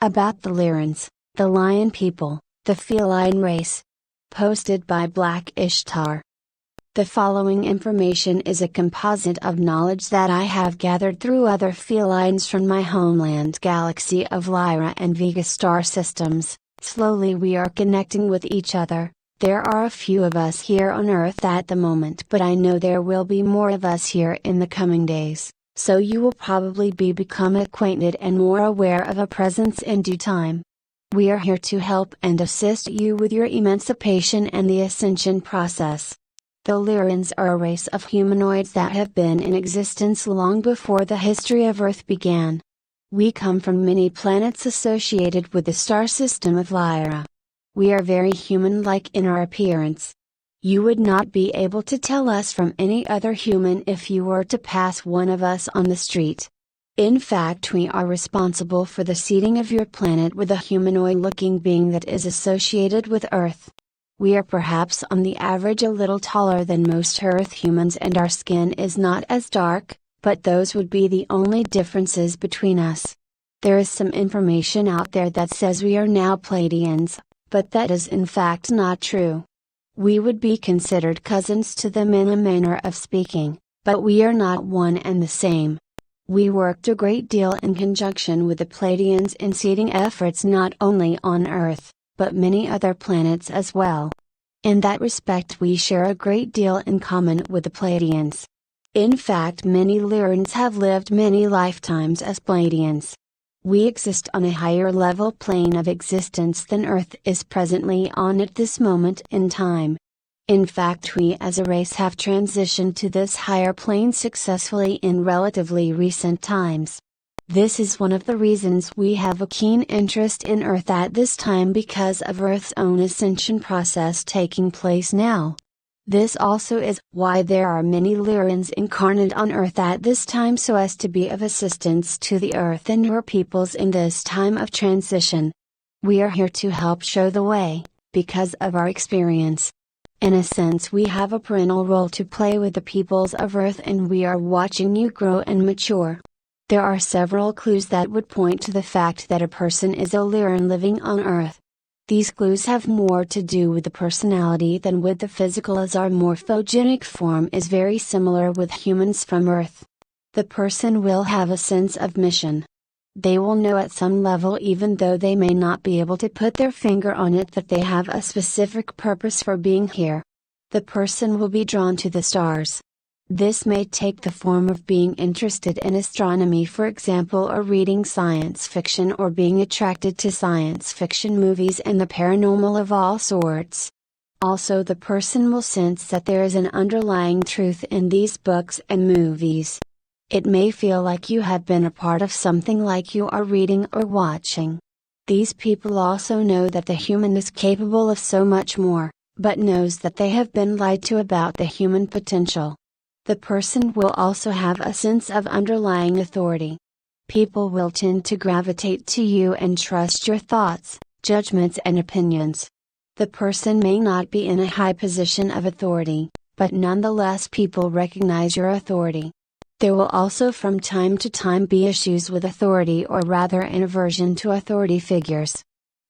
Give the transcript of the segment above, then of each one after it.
About the Lyrans, the lion people, the feline race. Posted by Black Ishtar. The following information is a composite of knowledge that I have gathered through other felines from my homeland galaxy of Lyra and Vega star systems. Slowly we are connecting with each other. There are a few of us here on Earth at the moment, but I know there will be more of us here in the coming days, so you will probably become acquainted and more aware of a presence in due time. We are here to help and assist you with your emancipation and the Ascension process. The Lyrans are a race of humanoids that have been in existence long before the history of Earth began. We come from many planets associated with the star system of Lyra. We are very human-like in our appearance. You would not be able to tell us from any other human if you were to pass one of us on the street. In fact, we are responsible for the seeding of your planet with a humanoid-looking being that is associated with Earth. We are perhaps on the average a little taller than most Earth humans and our skin is not as dark, but those would be the only differences between us. There is some information out there that says we are now Pleiadians, but that is in fact not true. We would be considered cousins to them in a manner of speaking, but we are not one and the same. We worked a great deal in conjunction with the Pleiadians in seeding efforts not only on Earth, but many other planets as well. In that respect we share a great deal in common with the Pleiadians. In fact, many Lyrans have lived many lifetimes as Pleiadians. We exist on a higher level plane of existence than Earth is presently on at this moment in time. In fact, we as a race have transitioned to this higher plane successfully in relatively recent times. This is one of the reasons we have a keen interest in Earth at this time because of Earth's own ascension process taking place now. This also is why there are many Lyrans incarnate on Earth at this time so as to be of assistance to the Earth and your peoples in this time of transition. We are here to help show the way, because of our experience. In a sense we have a parental role to play with the peoples of Earth and we are watching you grow and mature. There are several clues that would point to the fact that a person is a Lyran living on Earth. These clues have more to do with the personality than with the physical, as our morphogenic form is very similar with humans from Earth. The person will have a sense of mission. They will know at some level, even though they may not be able to put their finger on it, that they have a specific purpose for being here. The person will be drawn to the stars. This may take the form of being interested in astronomy, for example, or reading science fiction, or being attracted to science fiction movies and the paranormal of all sorts. Also, the person will sense that there is an underlying truth in these books and movies. It may feel like you have been a part of something like you are reading or watching. These people also know that the human is capable of so much more, but knows that they have been lied to about the human potential. The person will also have a sense of underlying authority. People will tend to gravitate to you and trust your thoughts, judgments and opinions. The person may not be in a high position of authority, but nonetheless people recognize your authority. There will also from time to time be issues with authority, or rather an aversion to authority figures.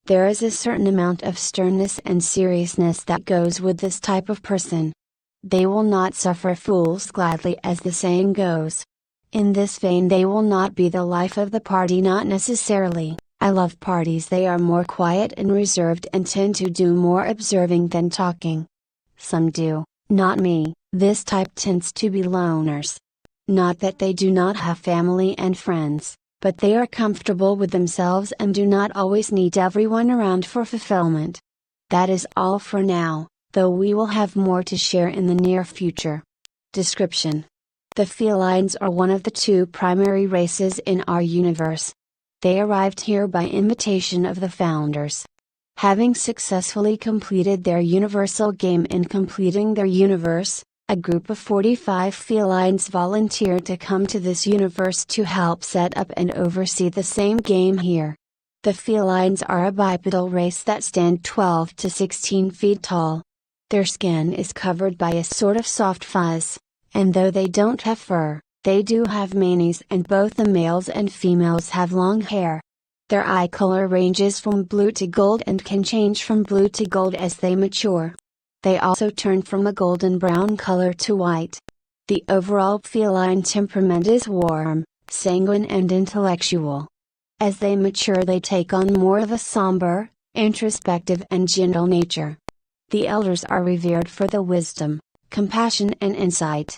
There is a certain amount of sternness and seriousness that goes with this type of person. They will not suffer fools gladly, as the saying goes. In this vein they will not be the life of the party, not necessarily. I love parties. They are more quiet and reserved and tend to do more observing than talking. Some do, not me. This type tends to be loners. Not that they do not have family and friends, but they are comfortable with themselves and do not always need everyone around for fulfillment. That is all for now, though we will have more to share in the near future. Description: the Felines are one of the two primary races in our universe. They arrived here by invitation of the founders. Having successfully completed their universal game in completing their universe, a group of 45 Felines volunteered to come to this universe to help set up and oversee the same game here. The Felines are a bipedal race that stand 12 to 16 feet tall. Their skin is covered by a sort of soft fuzz, and though they don't have fur, they do have manes, and both the males and females have long hair. Their eye color ranges from blue to gold and can change from blue to gold as they mature. They also turn from a golden brown color to white. The overall feline temperament is warm, sanguine and intellectual. As they mature they take on more of a somber, introspective and gentle nature. The elders are revered for the wisdom, compassion and insight.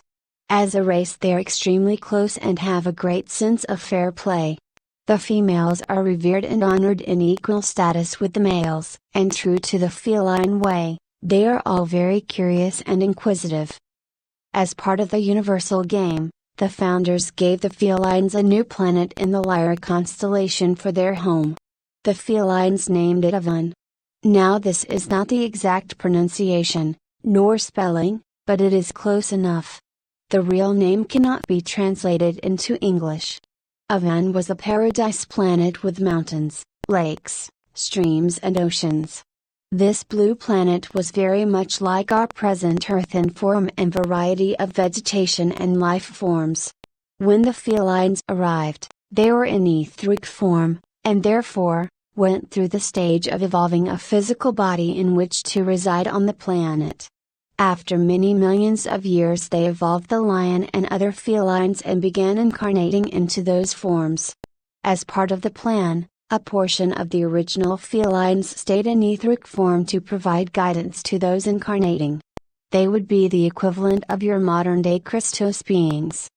As a race they are extremely close and have a great sense of fair play. The females are revered and honored in equal status with the males, and true to the feline way, they are all very curious and inquisitive. As part of the universal game, the founders gave the felines a new planet in the Lyra constellation for their home. The felines named it Avon. Now this is not the exact pronunciation, nor spelling, but it is close enough. The real name cannot be translated into English. Avon was a paradise planet with mountains, lakes, streams and oceans. This blue planet was very much like our present Earth in form and variety of vegetation and life forms. When the felines arrived, they were in etheric form, and therefore, went through the stage of evolving a physical body in which to reside on the planet. After many millions of years they evolved the lion and other felines and began incarnating into those forms. As part of the plan, a portion of the original felines stayed in etheric form to provide guidance to those incarnating. They would be the equivalent of your modern-day Christos beings.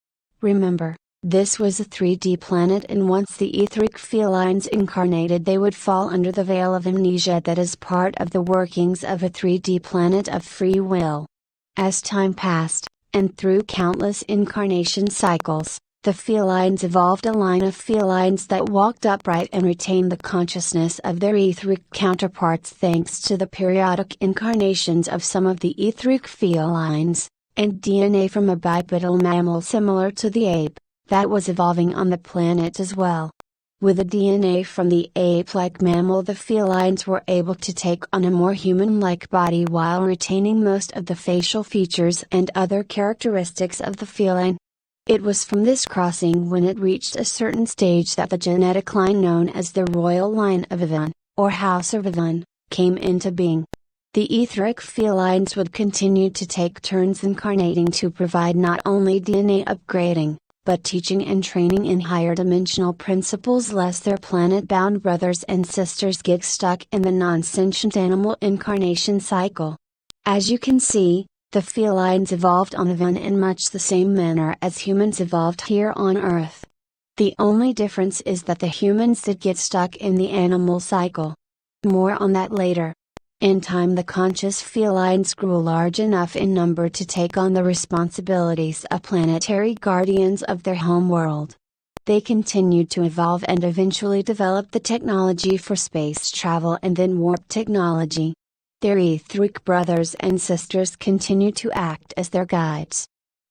Remember, this was a 3D planet and once the etheric felines incarnated they would fall under the veil of amnesia that is part of the workings of a 3D planet of free will. As time passed, and through countless incarnation cycles, the felines evolved a line of felines that walked upright and retained the consciousness of their etheric counterparts thanks to the periodic incarnations of some of the etheric felines, and DNA from a bipedal mammal similar to the ape, that was evolving on the planet as well. With the DNA from the ape-like mammal the felines were able to take on a more human-like body while retaining most of the facial features and other characteristics of the feline. It was from this crossing when it reached a certain stage that the genetic line known as the Royal Line of Avon, or House of Avon, came into being. The etheric felines would continue to take turns incarnating to provide not only DNA upgrading, but teaching and training in higher dimensional principles lest their planet-bound brothers and sisters get stuck in the non-sentient animal incarnation cycle. As you can see, the felines evolved on Avon in much the same manner as humans evolved here on Earth. The only difference is that the humans did get stuck in the animal cycle. More on that later. In time the conscious felines grew large enough in number to take on the responsibilities of planetary guardians of their home world. They continued to evolve and eventually developed the technology for space travel and then warp technology. Their etheric brothers and sisters continued to act as their guides.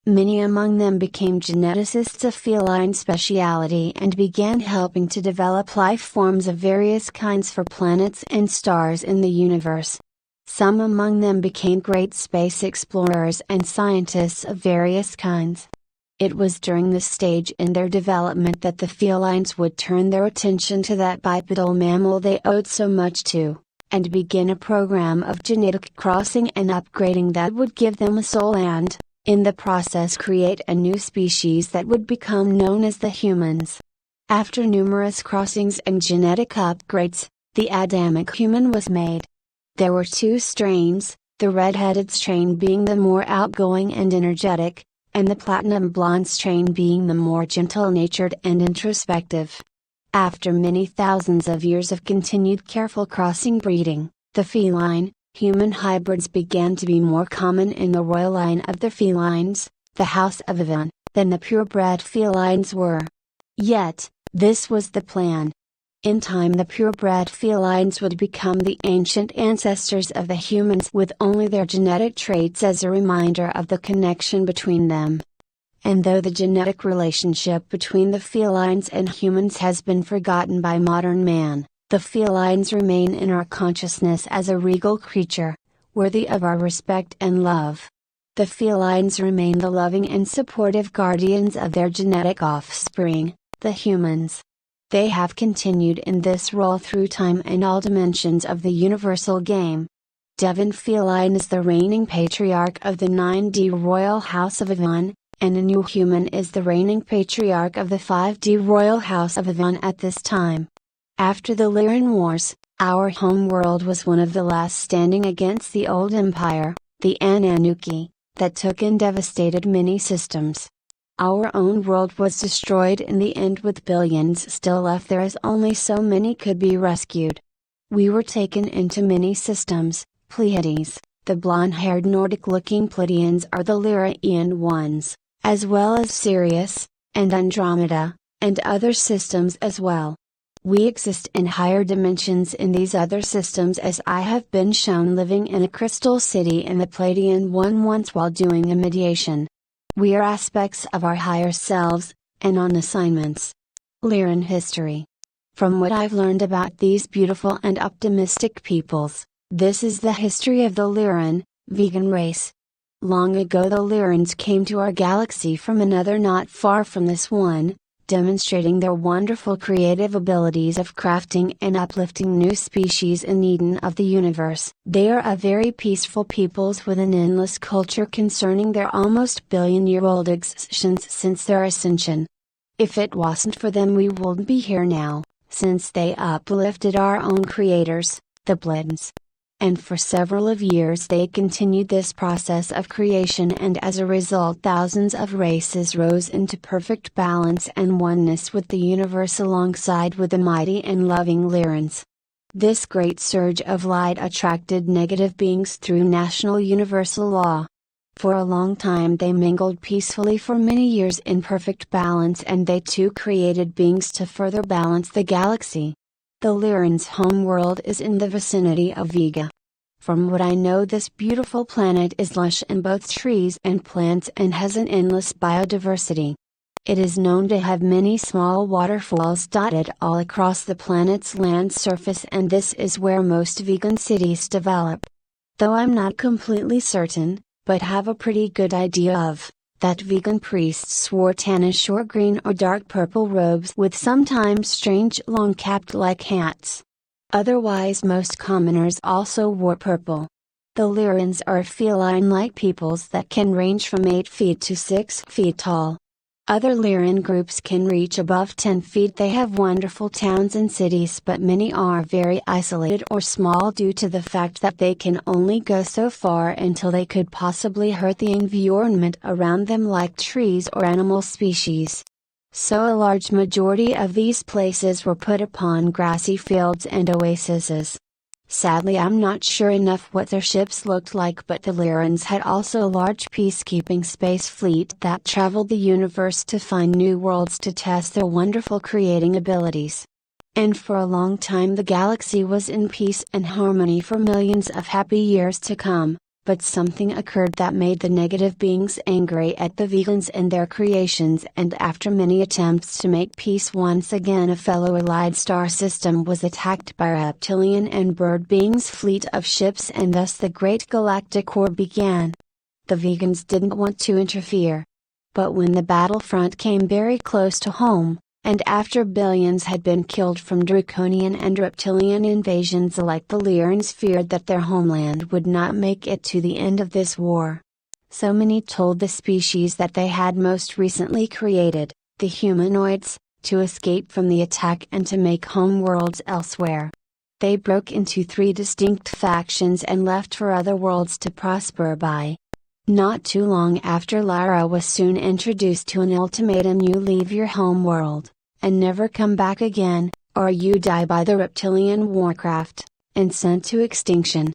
Many among them became geneticists of feline speciality and began helping to develop life forms of various kinds for planets and stars in the universe. Some among them became great space explorers and scientists of various kinds. It was during this stage in their development that the felines would turn their attention to that bipedal mammal they owed so much to, and begin a program of genetic crossing and upgrading that would give them a soul and, in the process create a new species that would become known as the humans. After numerous crossings and genetic upgrades, the Adamic human was made. There were two strains, the red-headed strain being the more outgoing and energetic, and the platinum blonde strain being the more gentle-natured and introspective. After many thousands of years of continued careful crossing breeding, the feline, human hybrids began to be more common in the royal line of the felines, the House of Avon, than the purebred felines were. Yet, this was the plan. In time the purebred felines would become the ancient ancestors of the humans with only their genetic traits as a reminder of the connection between them. And though the genetic relationship between the felines and humans has been forgotten by modern man, the felines remain in our consciousness as a regal creature, worthy of our respect and love. The felines remain the loving and supportive guardians of their genetic offspring, the humans. They have continued in this role through time and all dimensions of the universal game. Feline is the reigning patriarch of the 9D royal house of Avon, and a new human is the reigning patriarch of the 5D royal house of Avon at this time. After the Lyran Wars, our homeworld was one of the last standing against the old empire, the Ananuki, that took and devastated many systems. Our own world was destroyed in the end with billions still left there as only so many could be rescued. We were taken into many systems. Pleiades, the blonde-haired Nordic-looking Pleiadians are the Lyrian ones, as well as Sirius, and Andromeda, and other systems as well. We exist in higher dimensions in these other systems as I have been shown living in a crystal city in the Pleiadian one once while doing a mediation. We are aspects of our higher selves, and on assignments. Lyran history. From what I've learned about these beautiful and optimistic peoples, this is the history of the Lyran, vegan race. Long ago the Lyrans came to our galaxy from another not far from this one, demonstrating their wonderful creative abilities of crafting and uplifting new species in Eden of the universe. They are a very peaceful peoples with an endless culture concerning their almost billion-year-old existence since their ascension. If it wasn't for them we wouldn't be here now, since they uplifted our own creators, the Pleiadians. And for several of years they continued this process of creation and as a result thousands of races rose into perfect balance and oneness with the universe alongside with the mighty and loving Lyrans. This great surge of light attracted negative beings through national universal law. For a long time they mingled peacefully for many years in perfect balance and they too created beings to further balance the galaxy. The Lyrans' homeworld is in the vicinity of Vega. From what I know this beautiful planet is lush in both trees and plants and has an endless biodiversity. It is known to have many small waterfalls dotted all across the planet's land surface and this is where most vegan cities develop. Though I'm not completely certain, but have a pretty good idea of, that vegan priests wore tannish or green or dark purple robes with sometimes strange long capped-like hats. Otherwise most commoners also wore purple. The Lyrans are feline-like peoples that can range from 8 feet to 6 feet tall. Other Lyran groups can reach above 10 feet. They have wonderful towns and cities but many are very isolated or small due to the fact that they can only go so far until they could possibly hurt the environment around them like trees or animal species. So a large majority of these places were put upon grassy fields and oases. Sadly I'm not sure enough what their ships looked like but the Lyrans had also a large peacekeeping space fleet that traveled the universe to find new worlds to test their wonderful creating abilities. And for a long time the galaxy was in peace and harmony for millions of happy years to come, but something occurred that made the negative beings angry at the vegans and their creations and after many attempts to make peace once again a fellow allied star system was attacked by reptilian and bird beings fleet of ships and thus the Great Galactic War began. The vegans didn't want to interfere. But when the battlefront came very close to home, and after billions had been killed from draconian and reptilian invasions alike the Lyrans feared that their homeland would not make it to the end of this war. So many told the species that they had most recently created, the humanoids, to escape from the attack and to make homeworlds elsewhere. They broke into 3 distinct factions and left for other worlds to prosper by. Not too long after Lyra was soon introduced to an ultimatum: you leave your homeworld and never come back again, or you die by the reptilian warcraft, and sent to extinction.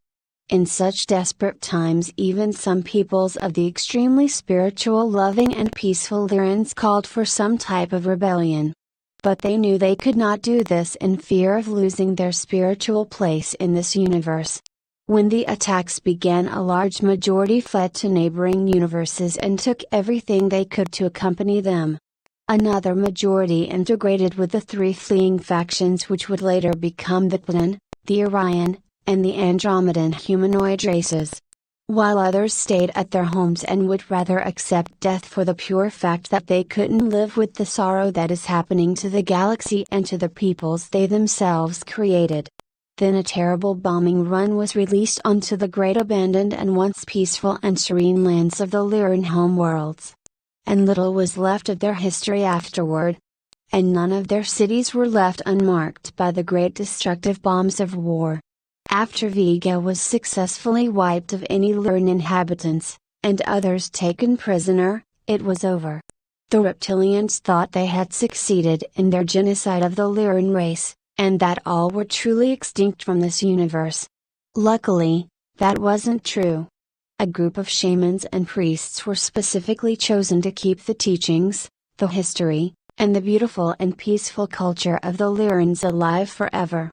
In such desperate times even some peoples of the extremely spiritual, loving and peaceful Lyrans called for some type of rebellion. But they knew they could not do this in fear of losing their spiritual place in this universe. When the attacks began a large majority fled to neighboring universes and took everything they could to accompany them. Another majority integrated with the 3 fleeing factions which would later become the Feline, the Orion, and the Andromedan humanoid races. while others stayed at their homes and would rather accept death for the pure fact that they couldn't live with the sorrow that is happening to the galaxy and to the peoples they themselves created. Then a terrible bombing run was released onto the great abandoned and once peaceful and serene lands of the Lyran homeworlds. And little was left of their history afterward. And none of their cities were left unmarked by the great destructive bombs of war. After Vega was successfully wiped of any Lyran inhabitants, and others taken prisoner, it was over. The reptilians thought they had succeeded in their genocide of the Lyran race, and that all were truly extinct from this universe. Luckily, that wasn't true. A group of shamans and priests were specifically chosen to keep the teachings, the history, and the beautiful and peaceful culture of the Lyrans alive forever.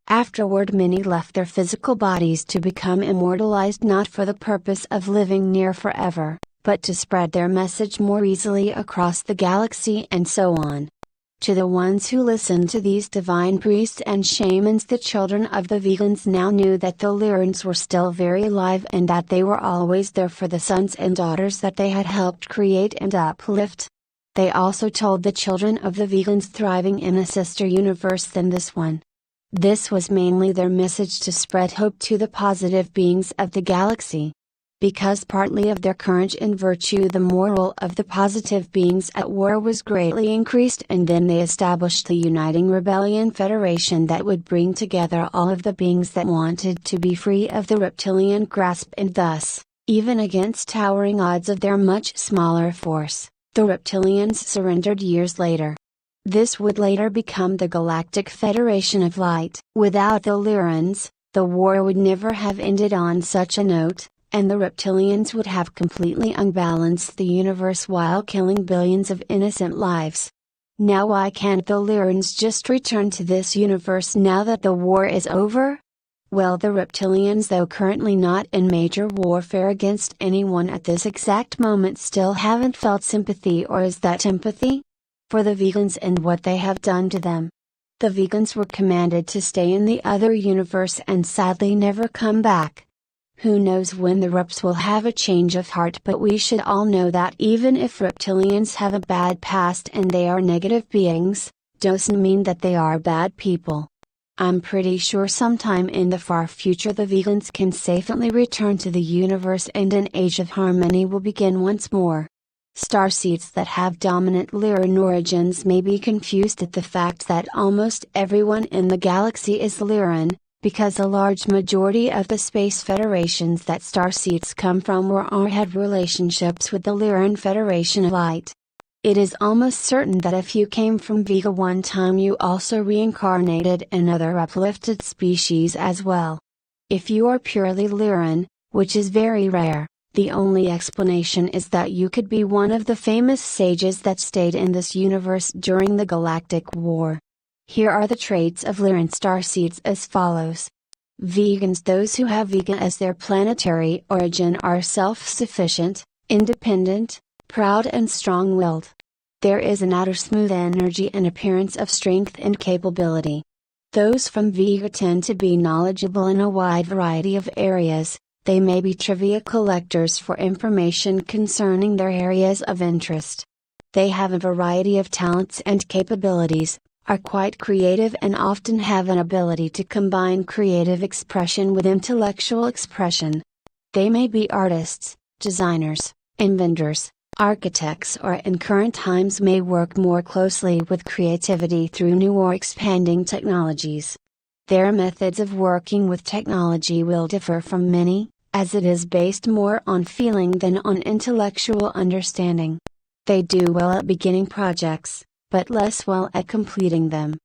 Afterward many left their physical bodies to become immortalized not for the purpose of living near forever, but to spread their message more easily across the galaxy and so on. To the ones who listened to these divine priests and shamans, the children of the vegans now knew that the Lyrans were still very alive and that they were always there for the sons and daughters that they had helped create and uplift. They also told the children of the vegans thriving in a sister universe than this one. This was mainly their message to spread hope to the positive beings of the galaxy. Because partly of their courage and virtue the morale of the positive beings at war was greatly increased, and then they established the Uniting Rebellion Federation that would bring together all of the beings that wanted to be free of the reptilian grasp, and thus, even against towering odds of their much smaller force, the reptilians surrendered years later. This would later become the Galactic Federation of Light. Without the Lyrans, the war would never have ended on such a note, and the reptilians would have completely unbalanced the universe while killing billions of innocent lives. Now why can't the Lyrans just return to this universe now that the war is over? Well, the reptilians, though currently not in major warfare against anyone at this exact moment, still haven't felt sympathy, or is that empathy? For the vegans and what they have done to them. The vegans were commanded to stay in the other universe and sadly never come back. Who knows when the reps will have a change of heart, but we should all know that even if reptilians have a bad past and they are negative beings, doesn't mean that they are bad people. I'm pretty sure sometime in the far future the vegans can safely return to the universe and an age of harmony will begin once more. Starseeds that have dominant Lyran origins may be confused at the fact that almost everyone in the galaxy is Lyran, because a large majority of the space federations that Starseeds come from were or had relationships with the Lyran Federation of Light. It is almost certain that if you came from Vega one time you also reincarnated in other uplifted species as well. If you are purely Lyran, which is very rare, the only explanation is that you could be one of the famous sages that stayed in this universe during the Galactic War. Here are the traits of Lyran starseeds as follows. Vegans: those who have Vega as their planetary origin are self-sufficient, independent, proud and strong-willed. There is an outer smooth energy and appearance of strength and capability. Those from Vega tend to be knowledgeable in a wide variety of areas. They may be trivia collectors for information concerning their areas of interest. They have a variety of talents and capabilities, are quite creative and often have an ability to combine creative expression with intellectual expression. They may be artists, designers, inventors, architects, or in current times may work more closely with creativity through new or expanding technologies. Their methods of working with technology will differ from many, as it is based more on feeling than on intellectual understanding. They do well at beginning projects, but less well at completing them.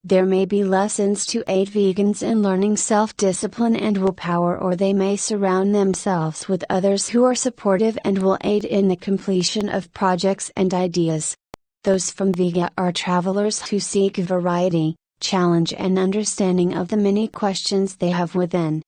There may be lessons to aid vegans in learning self-discipline and willpower, or they may surround themselves with others who are supportive and will aid in the completion of projects and ideas. Those from Vega are travelers who seek variety, challenge and understanding of the many questions they have within.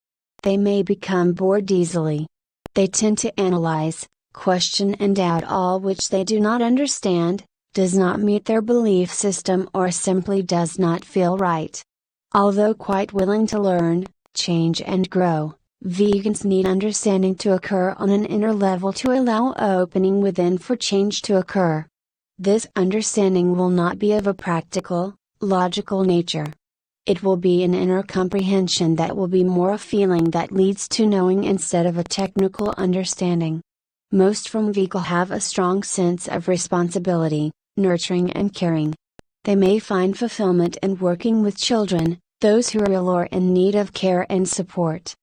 They may become bored easily. They tend to analyze, question and doubt all which they do not understand, does not meet their belief system, or simply does not feel right. Although quite willing to learn, change and grow, Vegans need understanding to occur on an inner level to allow opening within for change to occur. This understanding will not be of a practical, logical nature. It will be an inner comprehension that will be more a feeling that leads to knowing instead of a technical understanding. Most from Vega have a strong sense of responsibility, nurturing and caring. They may find fulfillment in working with children, those who are ill or in need of care and support.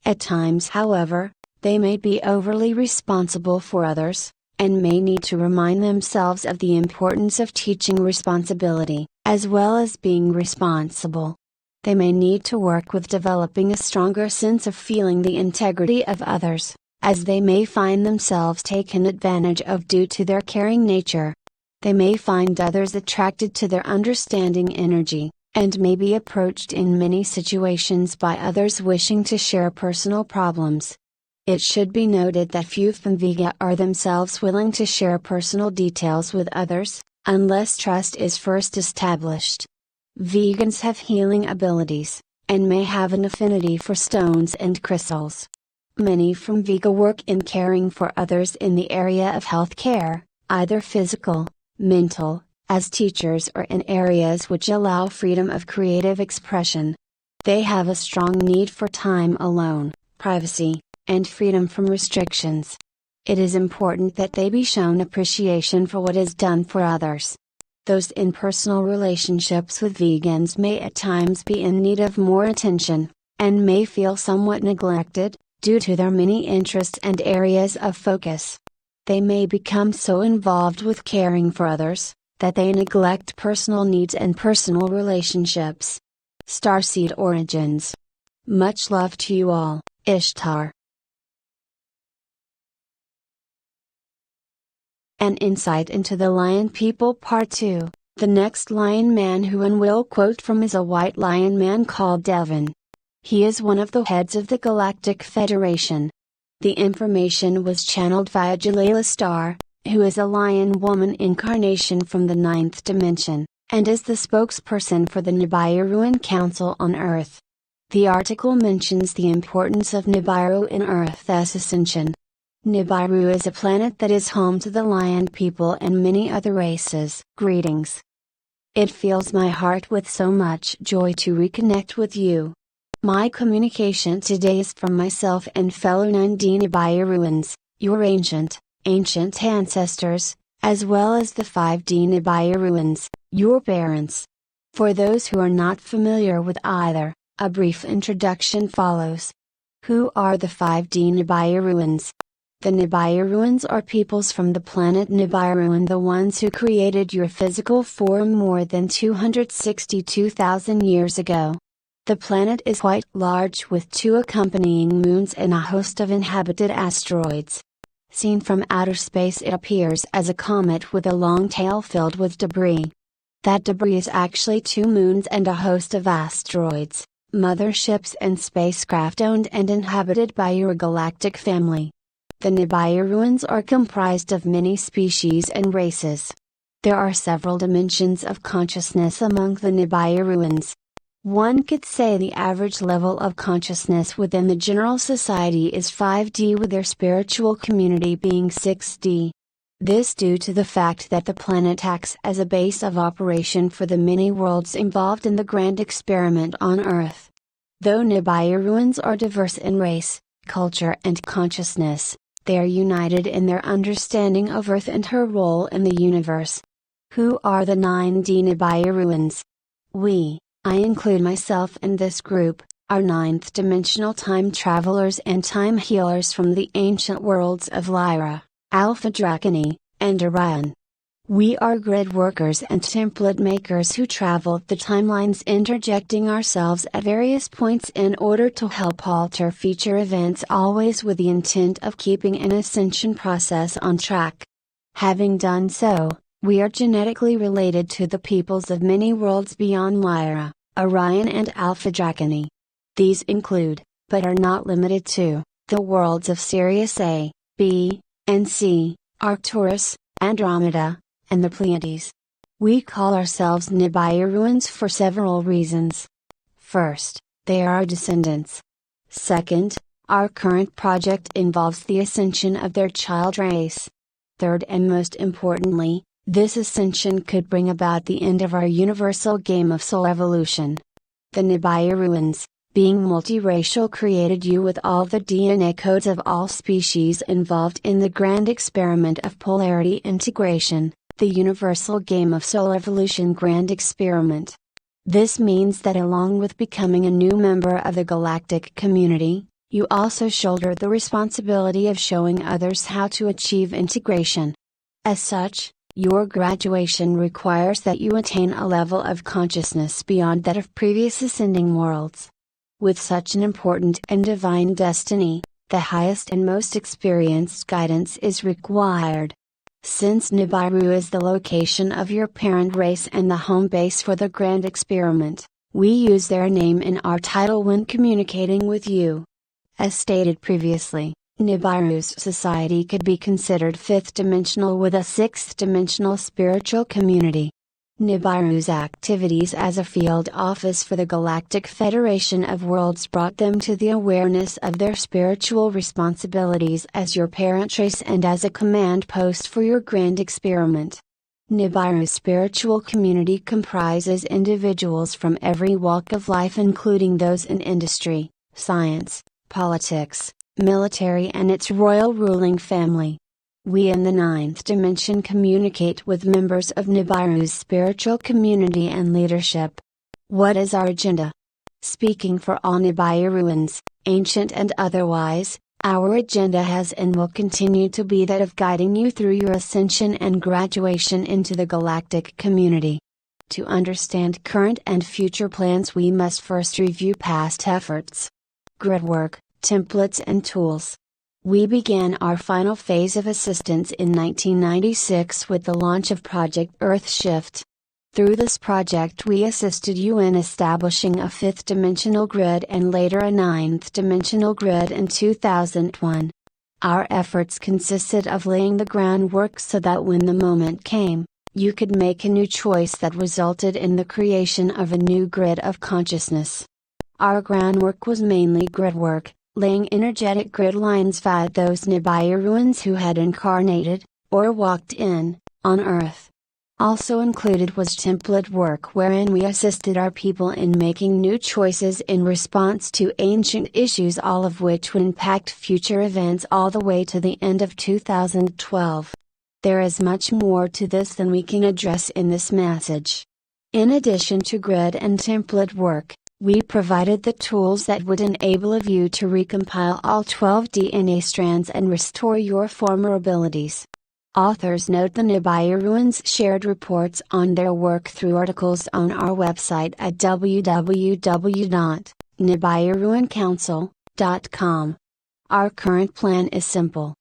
At times, however, they may be overly responsible for others, and may need to remind themselves of the importance of teaching responsibility, as well as being responsible. They may need to work with developing a stronger sense of feeling the integrity of others, as they may find themselves taken advantage of due to their caring nature. They may find others attracted to their understanding energy, and may be approached in many situations by others wishing to share personal problems. It should be noted that few from Vega are themselves willing to share personal details with others, unless trust is first established. Vegans have healing abilities, and may have an affinity for stones and crystals. Many from Vega work in caring for others in the area of health care, either physical, mental, as teachers or in areas which allow freedom of creative expression. They have a strong need for time alone, privacy, and freedom from restrictions. It is important that they be shown appreciation for what is done for others. Those in personal relationships with vegans may at times be in need of more attention, and may feel somewhat neglected, due to their many interests and areas of focus. They may become so involved with caring for others, that they neglect personal needs and personal relationships. Starseed Origins. Much love to you all, Ishtar. An insight into the Lion People Part 2. The next Lion Man who one will quote from is a white lion man called Devon. He is one of the heads of the Galactic Federation. The information was channeled via Jalila Star, who is a lion woman incarnation from the 9th dimension, and is the spokesperson for the Nibiru Council on Earth. The article mentions the importance of Nibiru in Earth's ascension. Nibiru is a planet that is home to the lion people and many other races. Greetings. It fills my heart with so much joy to reconnect with you. My communication today is from myself and fellow 9D Nibiruans, your ancient ancestors, as well as the 5D Nibiruans, your parents. For those who are not familiar with either, a brief introduction follows. Who are the 5D Nibiruans? The Nibiruans are peoples from the planet Nibiru and the ones who created your physical form more than 262,000 years ago. The planet is quite large with 2 accompanying moons and a host of inhabited asteroids. Seen from outer space, it appears as a comet with a long tail filled with debris. That debris is actually 2 moons and a host of asteroids, motherships and spacecraft owned and inhabited by your galactic family. The Nibiruans are comprised of many species and races. There are several dimensions of consciousness among the Nibiruans. One could say the average level of consciousness within the general society is 5D, with their spiritual community being 6D. This due to the fact that the planet acts as a base of operation for the many worlds involved in the grand experiment on Earth. Though Nibiruans are diverse in race, culture and consciousness, they are united in their understanding of Earth and her role in the universe. Who are the 9D Nibiruans? I include myself in this group, are 9th dimensional time travelers and time healers from the ancient worlds of Lyra, Alpha Draconi, and Orion. We are grid workers and template makers who travel the timelines, interjecting ourselves at various points in order to help alter future events, always with the intent of keeping an ascension process on track. Having done so, we are genetically related to the peoples of many worlds beyond Lyra, Orion and Alpha Draconi. These include, but are not limited to, the worlds of Sirius A, B, and C, Arcturus, Andromeda, and the Pleiades. We call ourselves Nibiruans for several reasons. First, they are our descendants. Second, Our current project involves the ascension of their child race. Third and most importantly, this ascension could bring about the end of our universal game of soul evolution. The Nibiruans, being multiracial, created you with all the DNA codes of all species involved in the grand experiment of polarity integration, the universal game of soul evolution grand experiment. This means that along with becoming a new member of the galactic community, you also shoulder the responsibility of showing others how to achieve integration. As such, your graduation requires that you attain a level of consciousness beyond that of previous ascending worlds. With such an important and divine destiny, the highest and most experienced guidance is required. Since Nibiru is the location of your parent race and the home base for the grand experiment, we use their name in our title when communicating with you. As stated previously, Nibiru's society could be considered fifth dimensional with a sixth dimensional spiritual community. Nibiru's activities as a field office for the Galactic Federation of Worlds brought them to the awareness of their spiritual responsibilities as your parent race and as a command post for your grand experiment. Nibiru's spiritual community comprises individuals from every walk of life, including those in industry, science, politics, military and its royal ruling family. We in the ninth dimension communicate with members of Nibiru's spiritual community and leadership. What is our agenda? Speaking for all Nibiruans, ancient and otherwise, our agenda has and will continue to be that of guiding you through your ascension and graduation into the galactic community. To understand current and future plans, we must first review past efforts. Grid work, templates and tools. We began our final phase of assistance in 1996 with the launch of Project Earthshift. Through this project we assisted you in establishing a fifth dimensional grid and later a ninth dimensional grid in 2001. Our efforts consisted of laying the groundwork so that when the moment came, you could make a new choice that resulted in the creation of a new grid of consciousness. Our groundwork was mainly grid work, laying energetic grid lines via those Nibiruans who had incarnated, or walked in, on Earth. Also included was template work wherein we assisted our people in making new choices in response to ancient issues, all of which would impact future events all the way to the end of 2012. There is much more to this than we can address in this message. In addition to grid and template work, we provided the tools that would enable you to recompile all 12 DNA strands and restore your former abilities. Authors note the Nibiruans shared reports on their work through articles on our website at www.nibiruancouncil.com. Our current plan is simple.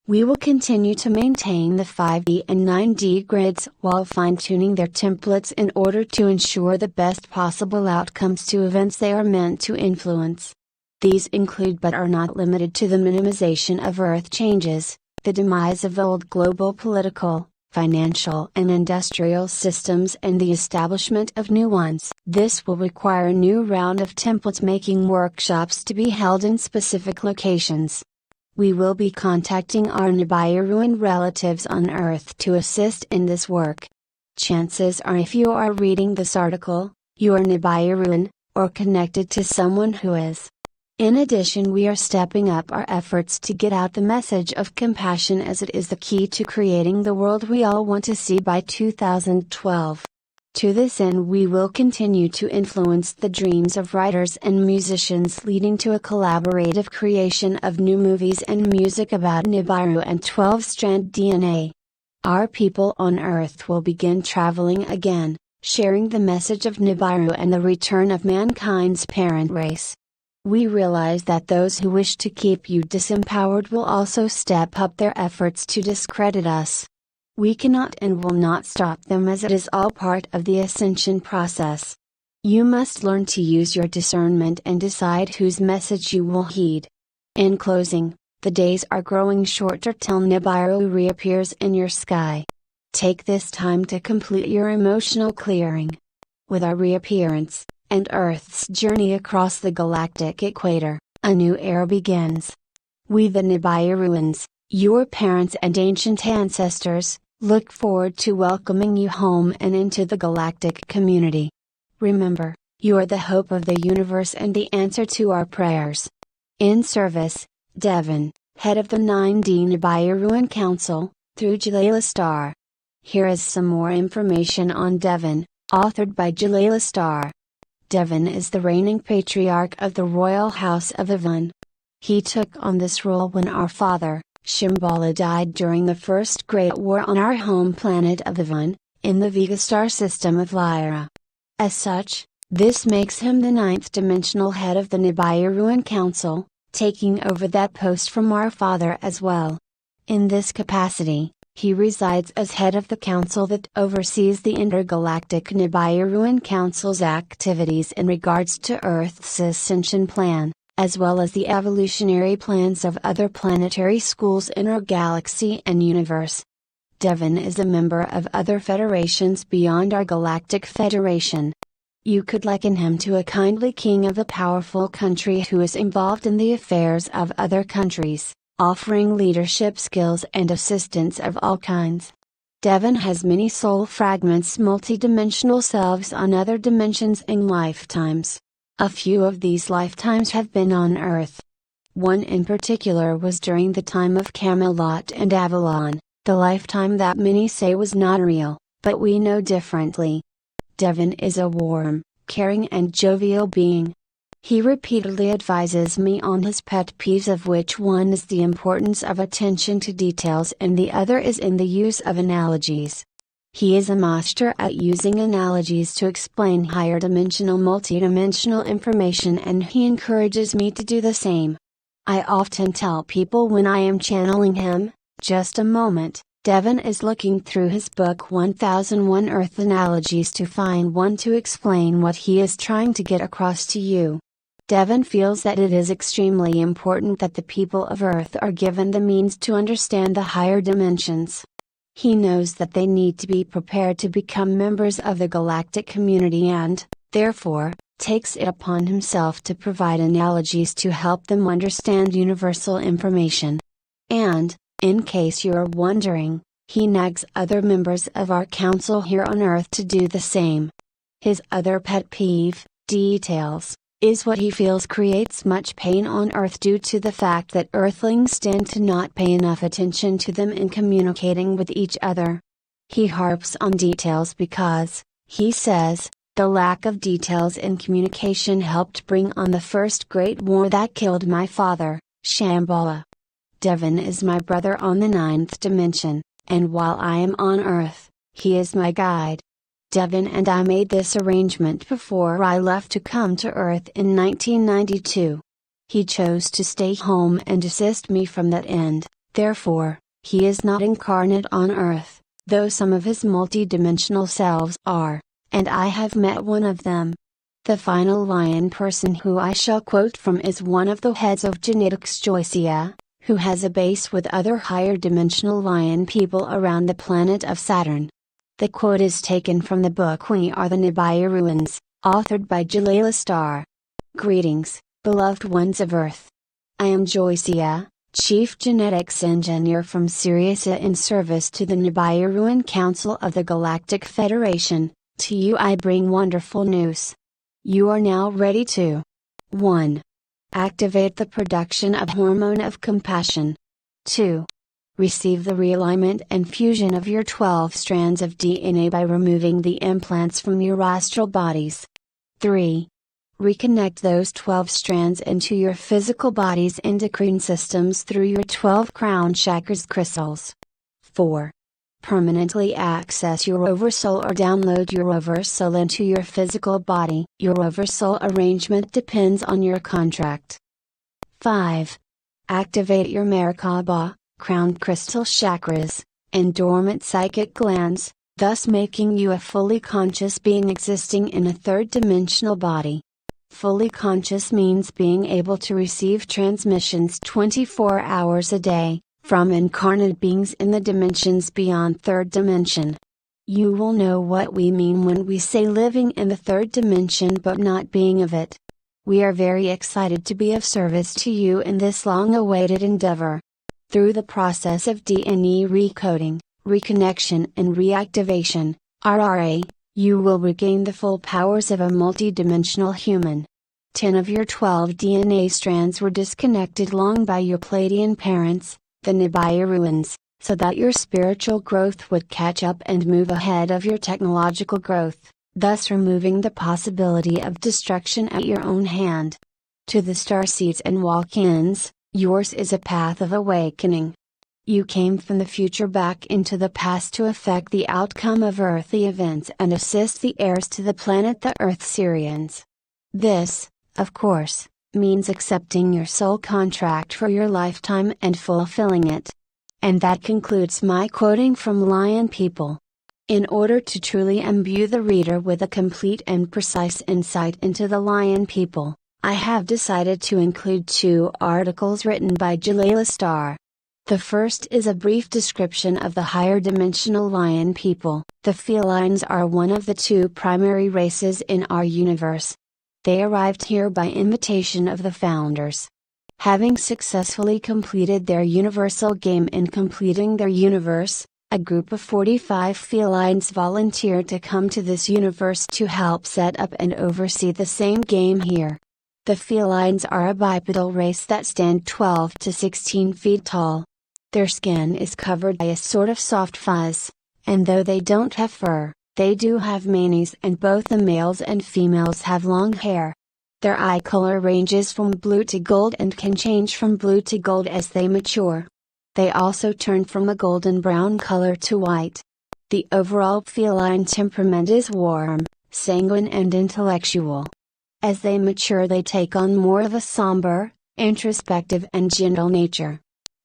We will continue to maintain the 5D and 9D grids while fine-tuning their templates in order to ensure the best possible outcomes to events they are meant to influence. These include but are not limited to the minimization of Earth changes, the demise of old global political, financial and industrial systems and the establishment of new ones. This will require a new round of template making workshops to be held in specific locations. We will be contacting our Nibiruan relatives on Earth to assist in this work. Chances are if you are reading this article, you are Nibiruan, or connected to someone who is. In addition, we are stepping up our efforts to get out the message of compassion, as it is the key to creating the world we all want to see by 2012. To this end, we will continue to influence the dreams of writers and musicians, leading to a collaborative creation of new movies and music about Nibiru and 12-strand DNA. Our people on Earth will begin traveling again, sharing the message of Nibiru and the return of mankind's parent race. We realize that those who wish to keep you disempowered will also step up their efforts to discredit us. We cannot and will not stop them, as it is all part of the ascension process. You must learn to use your discernment and decide whose message you will heed. In closing, the days are growing shorter till Nibiru reappears in your sky. Take this time to complete your emotional clearing. With our reappearance, and Earth's journey across the galactic equator, A new era begins. We the Nibiruans, your parents and ancient ancestors, look forward to welcoming you home and into the galactic community. Remember, you are the hope of the universe and the answer to our prayers. In service, Devon, head of the 9D Nibiruan Council, through Ishtar. Here is some more information on Devon, authored by Ishtar. Devon is the reigning patriarch of the royal house of Avon. He took on this role when our father, Shambhala, died during the First Great War on our home planet of Avon, in the Vega star system of Lyra. As such, this makes him the 9th dimensional head of the Nibiruan Council, taking over that post from our father as well. In this capacity, he resides as head of the council that oversees the intergalactic Nibiruan Council's activities in regards to Earth's ascension plan, as well as the evolutionary plans of other planetary schools in our galaxy and universe. Devon is a member of other federations beyond our Galactic Federation. You could liken him to a kindly king of a powerful country who is involved in the affairs of other countries, offering leadership skills and assistance of all kinds. Devon has many soul fragments, multidimensional selves on other dimensions and lifetimes. A few of these lifetimes have been on Earth. One in particular was during the time of Camelot and Avalon, the lifetime that many say was not real, but we know differently. Devon is a warm, caring and jovial being. He repeatedly advises me on his pet peeves, of which one is the importance of attention to details and the other is in the use of analogies. He is a master at using analogies to explain higher dimensional multidimensional information, and he encourages me to do the same. I often tell people when I am channeling him, just a moment, Devon is looking through his book 1001 Earth Analogies to find one to explain what he is trying to get across to you. Devon feels that it is extremely important that the people of Earth are given the means to understand the higher dimensions. He knows that they need to be prepared to become members of the galactic community and, therefore, takes it upon himself to provide analogies to help them understand universal information. And, in case you are wondering, he nags other members of our council here on Earth to do the same. His other pet peeve, details, is what he feels creates much pain on Earth due to the fact that Earthlings tend to not pay enough attention to them in communicating with each other. He harps on details because, he says, the lack of details in communication helped bring on the First Great War that killed my father, Shambhala. Devon is my brother on the 9th dimension, and while I am on Earth, he is my guide. Devon and I made this arrangement before I left to come to Earth in 1992. He chose to stay home and assist me from that end, therefore, he is not incarnate on Earth, though some of his multidimensional selves are, and I have met one of them. The final lion person who I shall quote from is one of the heads of Genetics, Joycia, who has a base with other higher dimensional lion people around the planet of Saturn. The quote is taken from the book We Are the Nibiruans, authored by Ishtar. Greetings, beloved ones of Earth. I am Joycia, Chief Genetics Engineer from Siriusa in service to the Nibiruan Council of the Galactic Federation. To you I bring wonderful news. You are now ready to 1. Activate the production of hormone of compassion. 2. Receive the realignment and fusion of your 12 strands of DNA by removing the implants from your astral bodies. 3. Reconnect those 12 strands into your physical body's endocrine systems through your 12 crown chakras crystals. 4. Permanently access your oversoul or download your oversoul into your physical body. Your oversoul arrangement depends on your contract. 5. Activate your Merkaba, crown crystal chakras, and dormant psychic glands, thus making you a fully conscious being existing in a third-dimensional body. Fully conscious means being able to receive transmissions 24 hours a day, from incarnate beings in the dimensions beyond third dimension. You will know what we mean when we say living in the third dimension but not being of it. We are very excited to be of service to you in this long-awaited endeavor. Through the process of DNA recoding, reconnection and reactivation, RRA, you will regain the full powers of a multidimensional human. 10 of your 12 DNA strands were disconnected long by your Pleiadian parents, the Nibiruans, so that your spiritual growth would catch up and move ahead of your technological growth, thus removing the possibility of destruction at your own hand. To the Starseeds and Walk-ins, yours is a path of awakening. You came from the future back into the past to affect the outcome of earthly events and assist the heirs to the planet the Earth-Syrians. This, of course, means accepting your soul contract for your lifetime and fulfilling it. And that concludes my quoting from Lion People. In order to truly imbue the reader with a complete and precise insight into the Lion People, I have decided to include 2 articles written by Ishtar. The first is a brief description of the higher dimensional Lion People. The Felines are one of the 2 primary races in our universe. They arrived here by invitation of the founders. Having successfully completed their universal game in completing their universe, a group of 45 Felines volunteered to come to this universe to help set up and oversee the same game here. The Felines are a bipedal race that stand 12 to 16 feet tall. Their skin is covered by a sort of soft fuzz, and though they don't have fur, they do have manes, and both the males and females have long hair. Their eye color ranges from blue to gold and can change from blue to gold as they mature. They also turn from a golden brown color to white. The overall feline temperament is warm, sanguine and intellectual. As they mature they take on more of a somber, introspective and gentle nature.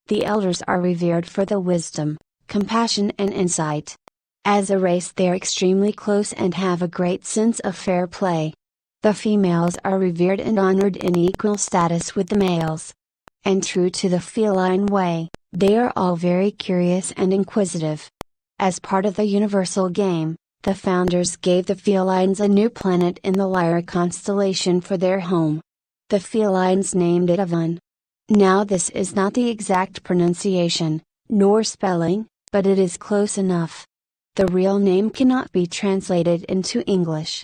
The elders are revered for the wisdom, compassion and insight. As a race they are extremely close and have a great sense of fair play. The females are revered and honored in equal status with the males. And true to the feline way, they are all very curious and inquisitive. As part of the universal game, the founders gave the felines a new planet in the Lyra constellation for their home. The felines named it Avon. Now this is not the exact pronunciation, nor spelling, but it is close enough. The real name cannot be translated into English.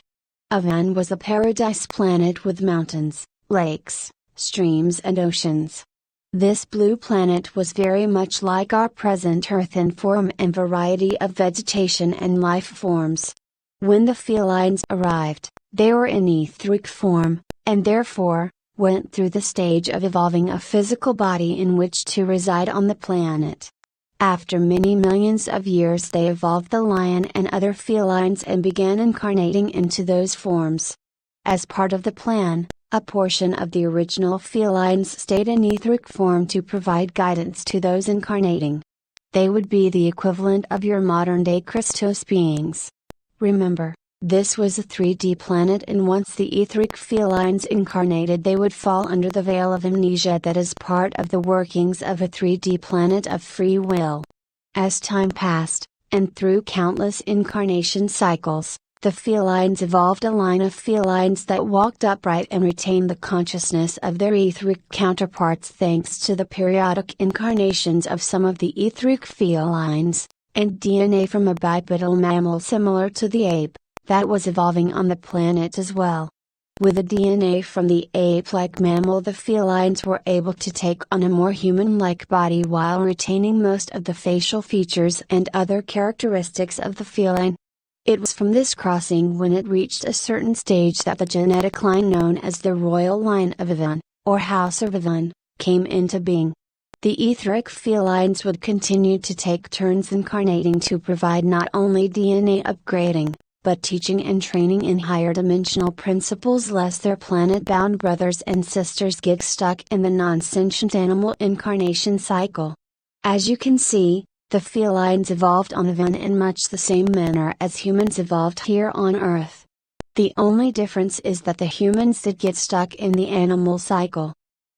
Avon was a paradise planet with mountains, lakes, streams and oceans. This blue planet was very much like our present Earth in form and variety of vegetation and life forms. When the felines arrived, they were in etheric form, and therefore, went through the stage of evolving a physical body in which to reside on the planet. After many millions of years they evolved the lion and other felines and began incarnating into those forms. As part of the plan, a portion of the original felines stayed in etheric form to provide guidance to those incarnating. They would be the equivalent of your modern-day Christos beings. Remember, this was a 3D planet and once the etheric felines incarnated they would fall under the veil of amnesia that is part of the workings of a 3D planet of free will. As time passed, and through countless incarnation cycles, the felines evolved a line of felines that walked upright and retained the consciousness of their etheric counterparts thanks to the periodic incarnations of some of the etheric felines, and DNA from a bipedal mammal similar to the ape, that was evolving on the planet as well. With the DNA from the ape-like mammal the felines were able to take on a more human-like body while retaining most of the facial features and other characteristics of the feline. It was from this crossing when it reached a certain stage that the genetic line known as the Royal Line of Avon, or House of Avon, came into being. The etheric felines would continue to take turns incarnating to provide not only DNA upgrading, but teaching and training in higher dimensional principles lest their planet-bound brothers and sisters get stuck in the non-sentient animal incarnation cycle. As you can see, the felines evolved on Avon in much the same manner as humans evolved here on Earth. The only difference is that the humans did get stuck in the animal cycle.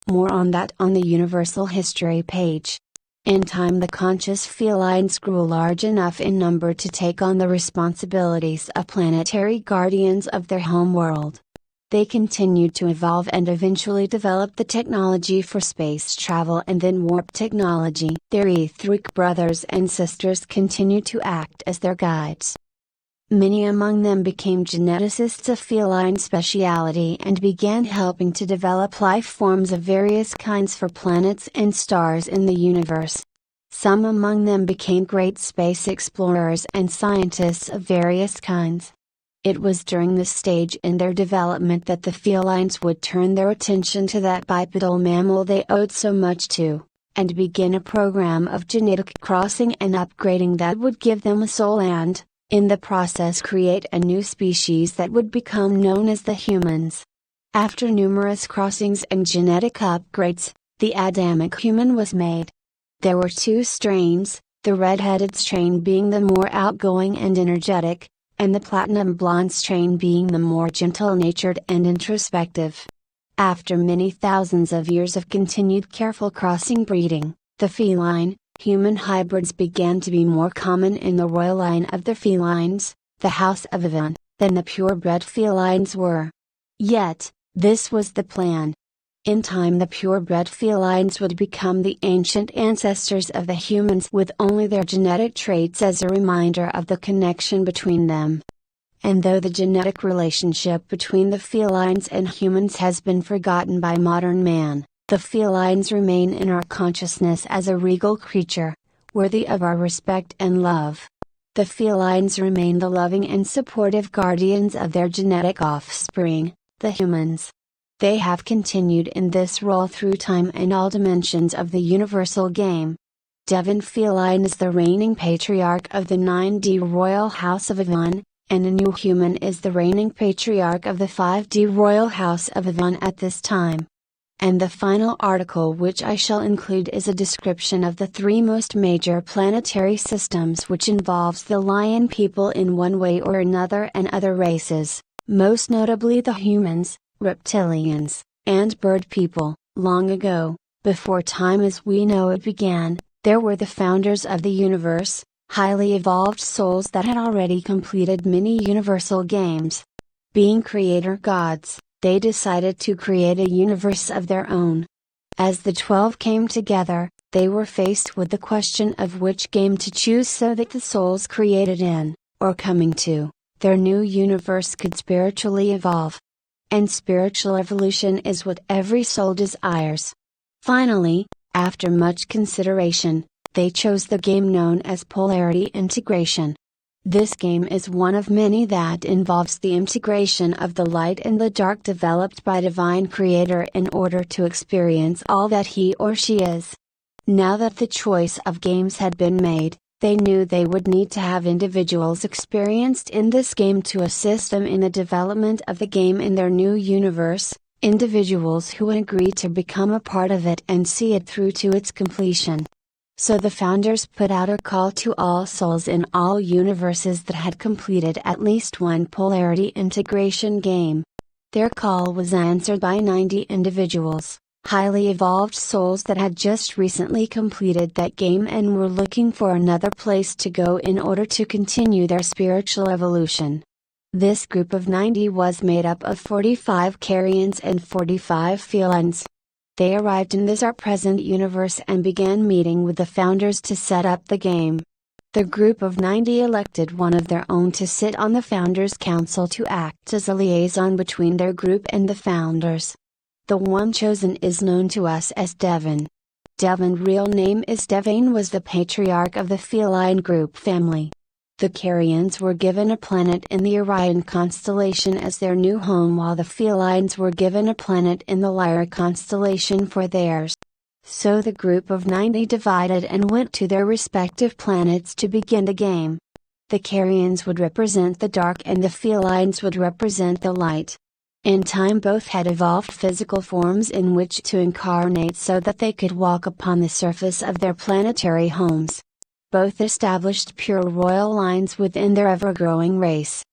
More on that on the Universal History page. In time the conscious felines grew large enough in number to take on the responsibilities of planetary guardians of their home world. They continued to evolve and eventually developed the technology for space travel and then warp technology. Their etheric brothers and sisters continued to act as their guides. Many among them became geneticists of feline speciality and began helping to develop life forms of various kinds for planets and stars in the universe. Some among them became great space explorers and scientists of various kinds. It was during this stage in their development that the felines would turn their attention to that bipedal mammal they owed so much to, and begin a program of genetic crossing and upgrading that would give them a soul and, in the process, create a new species that would become known as the humans. After numerous crossings and genetic upgrades, the Adamic human was made. There were two strains, the red-headed strain being the more outgoing and energetic, and the platinum blonde strain being the more gentle-natured and introspective. After many thousands of years of continued careful crossing breeding, the feline-human hybrids began to be more common in the royal line of the Felines, the House of Ivan, than the purebred felines were. Yet, this was the plan. In time the purebred felines would become the ancient ancestors of the humans with only their genetic traits as a reminder of the connection between them. And though the genetic relationship between the felines and humans has been forgotten by modern man, the felines remain in our consciousness as a regal creature, worthy of our respect and love. The felines remain the loving and supportive guardians of their genetic offspring, the humans. They have continued in this role through time and all dimensions of the universal game. Devon Feline is the reigning patriarch of the 9D Royal House of Ivan, and a new human is the reigning patriarch of the 5D Royal House of Ivan at this time. And the final article which I shall include is a description of the three most major planetary systems which involves the lion people in one way or another and other races, most notably the humans, reptilians, and bird people. Long ago, before time as we know it began, there were the founders of the universe, highly evolved souls that had already completed many universal games. Being creator gods, they decided to create a universe of their own. As the 12 came together, they were faced with the question of which game to choose so that the souls created in, or coming to, their new universe could spiritually evolve. And spiritual evolution is what every soul desires. Finally, after much consideration, they chose the game known as polarity integration. This game is one of many that involves the integration of the light and the dark developed by Divine Creator in order to experience all that he or she is. Now that the choice of games had been made, they knew they would need to have individuals experienced in this game to assist them in the development of the game in their new universe, individuals who would agree to become a part of it and see it through to its completion. So the founders put out a call to all souls in all universes that had completed at least one polarity integration game. Their call was answered by 90 individuals, highly evolved souls that had just recently completed that game and were looking for another place to go in order to continue their spiritual evolution. This group of 90 was made up of 45 Carians and 45 Felines. They arrived in this our present universe and began meeting with the founders to set up the game. The group of 90 elected one of their own to sit on the Founders' Council to act as a liaison between their group and the founders. The one chosen is known to us as Devon. Devon's real name is Devane, was the patriarch of the feline group family. The Carians were given a planet in the Orion constellation as their new home while the Felines were given a planet in the Lyra constellation for theirs. So the group of 90 divided and went to their respective planets to begin the game. The Carians would represent the dark and the Felines would represent the light. In time both had evolved physical forms in which to incarnate so that they could walk upon the surface of their planetary homes. Both established pure royal lines within their ever-growing race.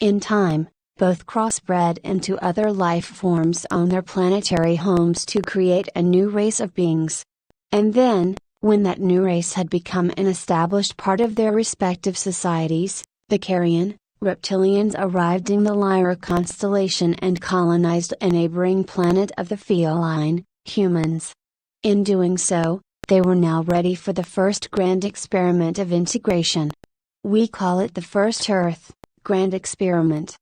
In time, both crossbred into other life forms on their planetary homes to create a new race of beings. And then, when that new race had become an established part of their respective societies, the Carian, reptilians arrived in the Lyra constellation and colonized a neighboring planet of the feline, humans. In doing so, they were now ready for the first grand experiment of integration. We call it the first Earth Grand Experiment.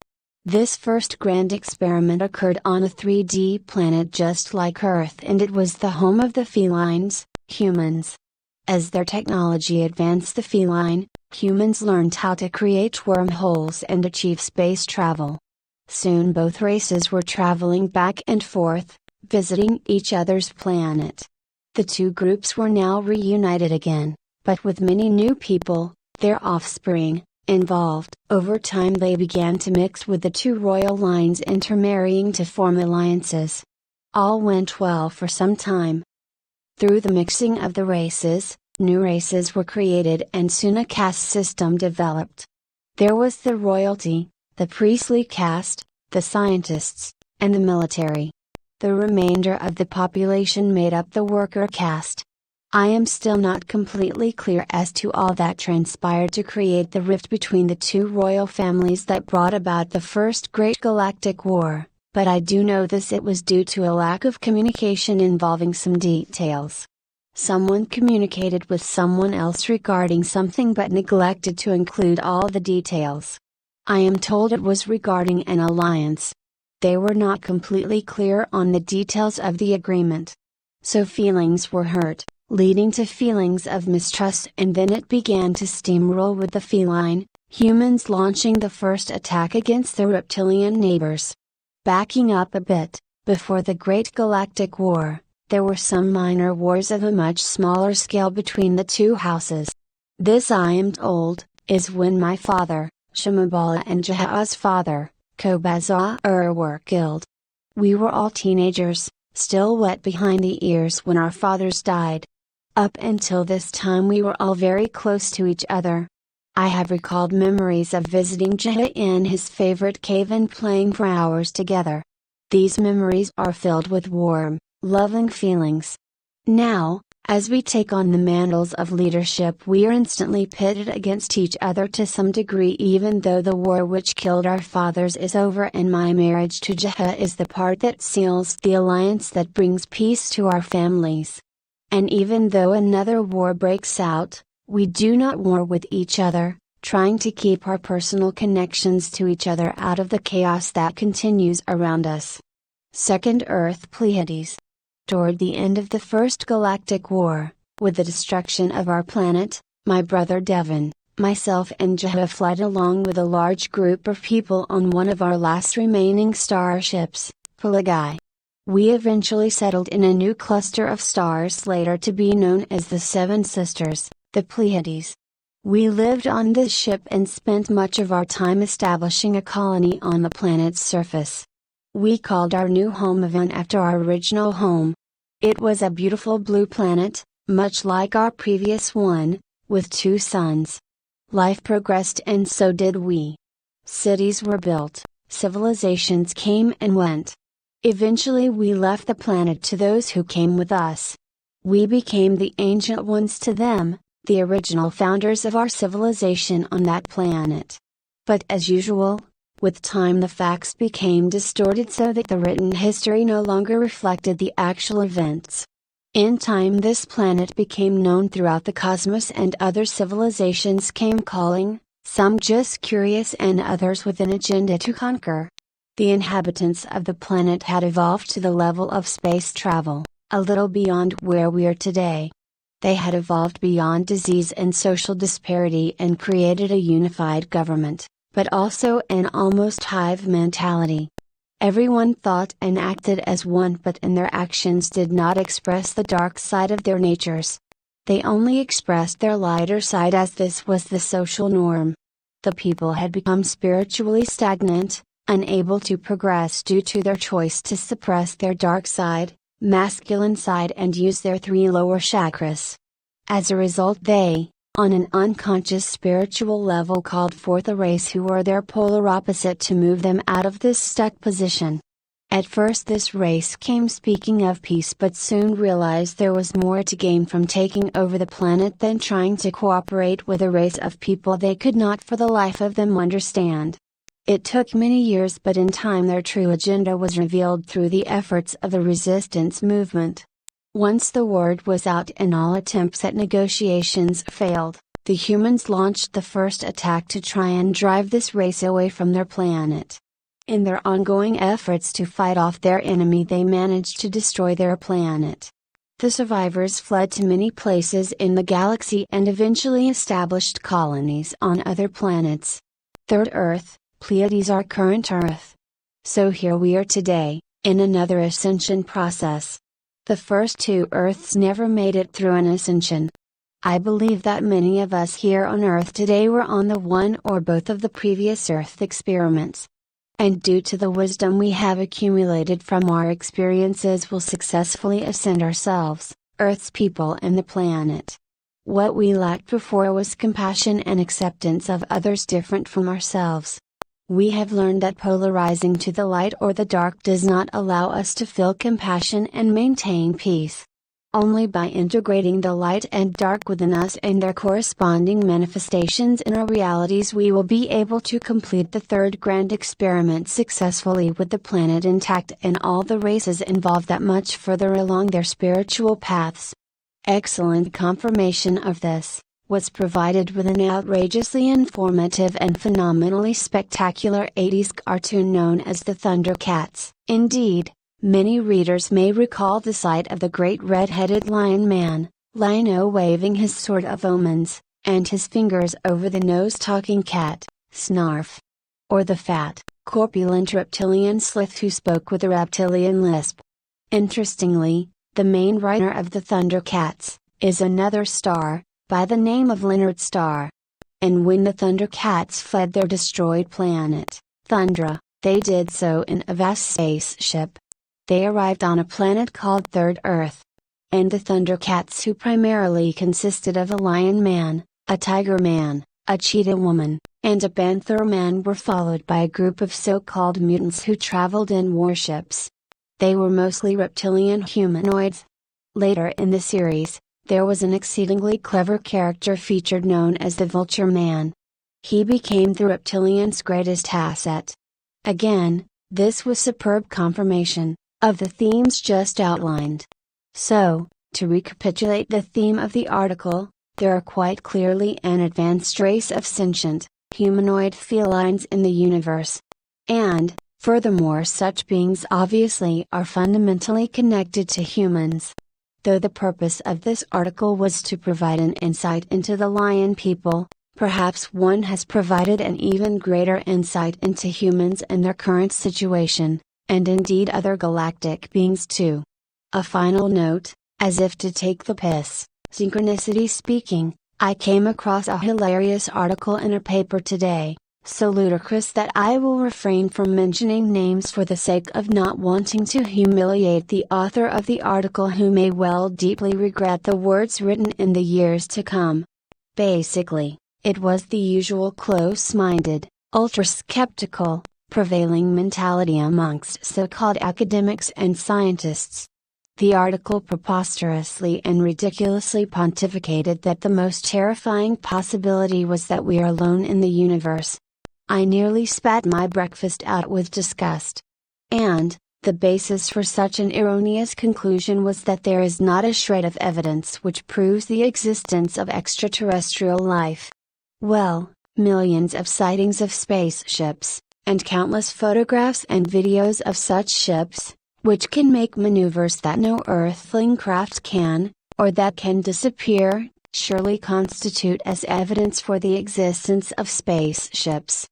This first grand experiment occurred on a 3D planet just like Earth, and it was the home of the felines, humans. As their technology advanced, the feline, humans learned how to create wormholes and achieve space travel. Soon both races were traveling back and forth, visiting each other's planet. The two groups were now reunited again, but with many new people, their offspring, involved. Over time they began to mix with the two royal lines, intermarrying to form alliances. All went well for some time. Through the mixing of the races, new races were created and soon a caste system developed. There was the royalty, the priestly caste, the scientists, and the military. The remainder of the population made up the worker caste. I am still not completely clear as to all that transpired to create the rift between the two royal families that brought about the first great galactic war, but I do know this: it was due to a lack of communication involving some details. Someone communicated with someone else regarding something but neglected to include all the details. I am told it was regarding an alliance. They were not completely clear on the details of the agreement. So feelings were hurt, leading to feelings of mistrust, and then it began to steamroll with the feline, humans launching the first attack against their reptilian neighbors. Backing up a bit, before the Great Galactic War, there were some minor wars of a much smaller scale between the two houses. This, I am told, is when my father, Shimabala, and Jaha's father, Kobazar, were killed. We were all teenagers, still wet behind the ears when our fathers died. Up until this time we were all very close to each other. I have recalled memories of visiting Jaha in his favorite cave and playing for hours together. These memories are filled with warm, loving feelings. Now, as we take on the mantles of leadership, we are instantly pitted against each other to some degree, even though the war which killed our fathers is over and my marriage to Jaha is the part that seals the alliance that brings peace to our families. And even though another war breaks out, we do not war with each other, trying to keep our personal connections to each other out of the chaos that continues around us. Second Earth Pleiades. Toward the end of the First Galactic War, with the destruction of our planet, my brother Devon, myself and Jaha fled along with a large group of people on one of our last remaining starships, Pelagai. We eventually settled in a new cluster of stars later to be known as the Seven Sisters, the Pleiades. We lived on this ship and spent much of our time establishing a colony on the planet's surface. We called our new home Avan after our original home. It was a beautiful blue planet, much like our previous one, with 2 suns. Life progressed and so did we. Cities were built, civilizations came and went. Eventually we left the planet to those who came with us. We became the ancient ones to them, the original founders of our civilization on that planet. But as usual, with time the facts became distorted so that the written history no longer reflected the actual events. In time this planet became known throughout the cosmos and other civilizations came calling, some just curious and others with an agenda to conquer. The inhabitants of the planet had evolved to the level of space travel, a little beyond where we are today. They had evolved beyond disease and social disparity and created a unified government, but also an almost hive mentality. Everyone thought and acted as one, but in their actions did not express the dark side of their natures. They only expressed their lighter side as this was the social norm. The people had become spiritually stagnant, unable to progress due to their choice to suppress their dark side, masculine side, and use their 3 lower chakras. As a result, they, on an unconscious spiritual level, called forth a race who were their polar opposite to move them out of this stuck position. At first this race came speaking of peace, but soon realized there was more to gain from taking over the planet than trying to cooperate with a race of people they could not for the life of them understand. It took many years, but in time their true agenda was revealed through the efforts of the resistance movement. Once the word was out and all attempts at negotiations failed, the humans launched the first attack to try and drive this race away from their planet. In their ongoing efforts to fight off their enemy, they managed to destroy their planet. The survivors fled to many places in the galaxy and eventually established colonies on other planets. Third Earth, Pleiades, our current Earth. So here we are today, in another ascension process. The first two Earths never made it through an ascension. I believe that many of us here on Earth today were on the one or both of the previous Earth experiments. And due to the wisdom we have accumulated from our experiences, will successfully ascend ourselves, Earth's people and the planet. What we lacked before was compassion and acceptance of others different from ourselves. We have learned that polarizing to the light or the dark does not allow us to feel compassion and maintain peace. Only by integrating the light and dark within us and their corresponding manifestations in our realities we will be able to complete the third grand experiment successfully, with the planet intact and all the races involved that much further along their spiritual paths. Excellent confirmation of this was provided with an outrageously informative and phenomenally spectacular 80s cartoon known as the Thundercats. Indeed, many readers may recall the sight of the great red-headed lion man, Lino waving his sword of omens, and his fingers over the nose talking cat, Snarf. Or the fat, corpulent reptilian Slith who spoke with a reptilian lisp. Interestingly, the main writer of the Thundercats is another star, by the name of Ishtar. And when the Thundercats fled their destroyed planet, Thundra, they did so in a vast spaceship. They arrived on a planet called Third Earth. And the Thundercats, who primarily consisted of a lion man, a tiger man, a cheetah woman, and a panther man, were followed by a group of so-called mutants who traveled in warships. They were mostly reptilian humanoids. Later in the series, there was an exceedingly clever character featured known as the Vulture Man. He became the reptilians' greatest asset. Again, this was superb confirmation of the themes just outlined. So, to recapitulate the theme of the article, there are quite clearly an advanced race of sentient, humanoid felines in the universe. And, furthermore, such beings obviously are fundamentally connected to humans. Though the purpose of this article was to provide an insight into the lion people, perhaps one has provided an even greater insight into humans and their current situation, and indeed other galactic beings too. A final note, as if to take the piss, synchronicity speaking, I came across a hilarious article in a paper today, so ludicrous that I will refrain from mentioning names for the sake of not wanting to humiliate the author of the article, who may well deeply regret the words written in the years to come. Basically, it was the usual close-minded, ultra-skeptical, prevailing mentality amongst so-called academics and scientists. The article preposterously and ridiculously pontificated that the most terrifying possibility was that we are alone in the universe. I nearly spat my breakfast out with disgust. And, the basis for such an erroneous conclusion was that there is not a shred of evidence which proves the existence of extraterrestrial life. Well, millions of sightings of spaceships, and countless photographs and videos of such ships, which can make maneuvers that no earthling craft can, or that can disappear, surely constitute as evidence for the existence of spaceships.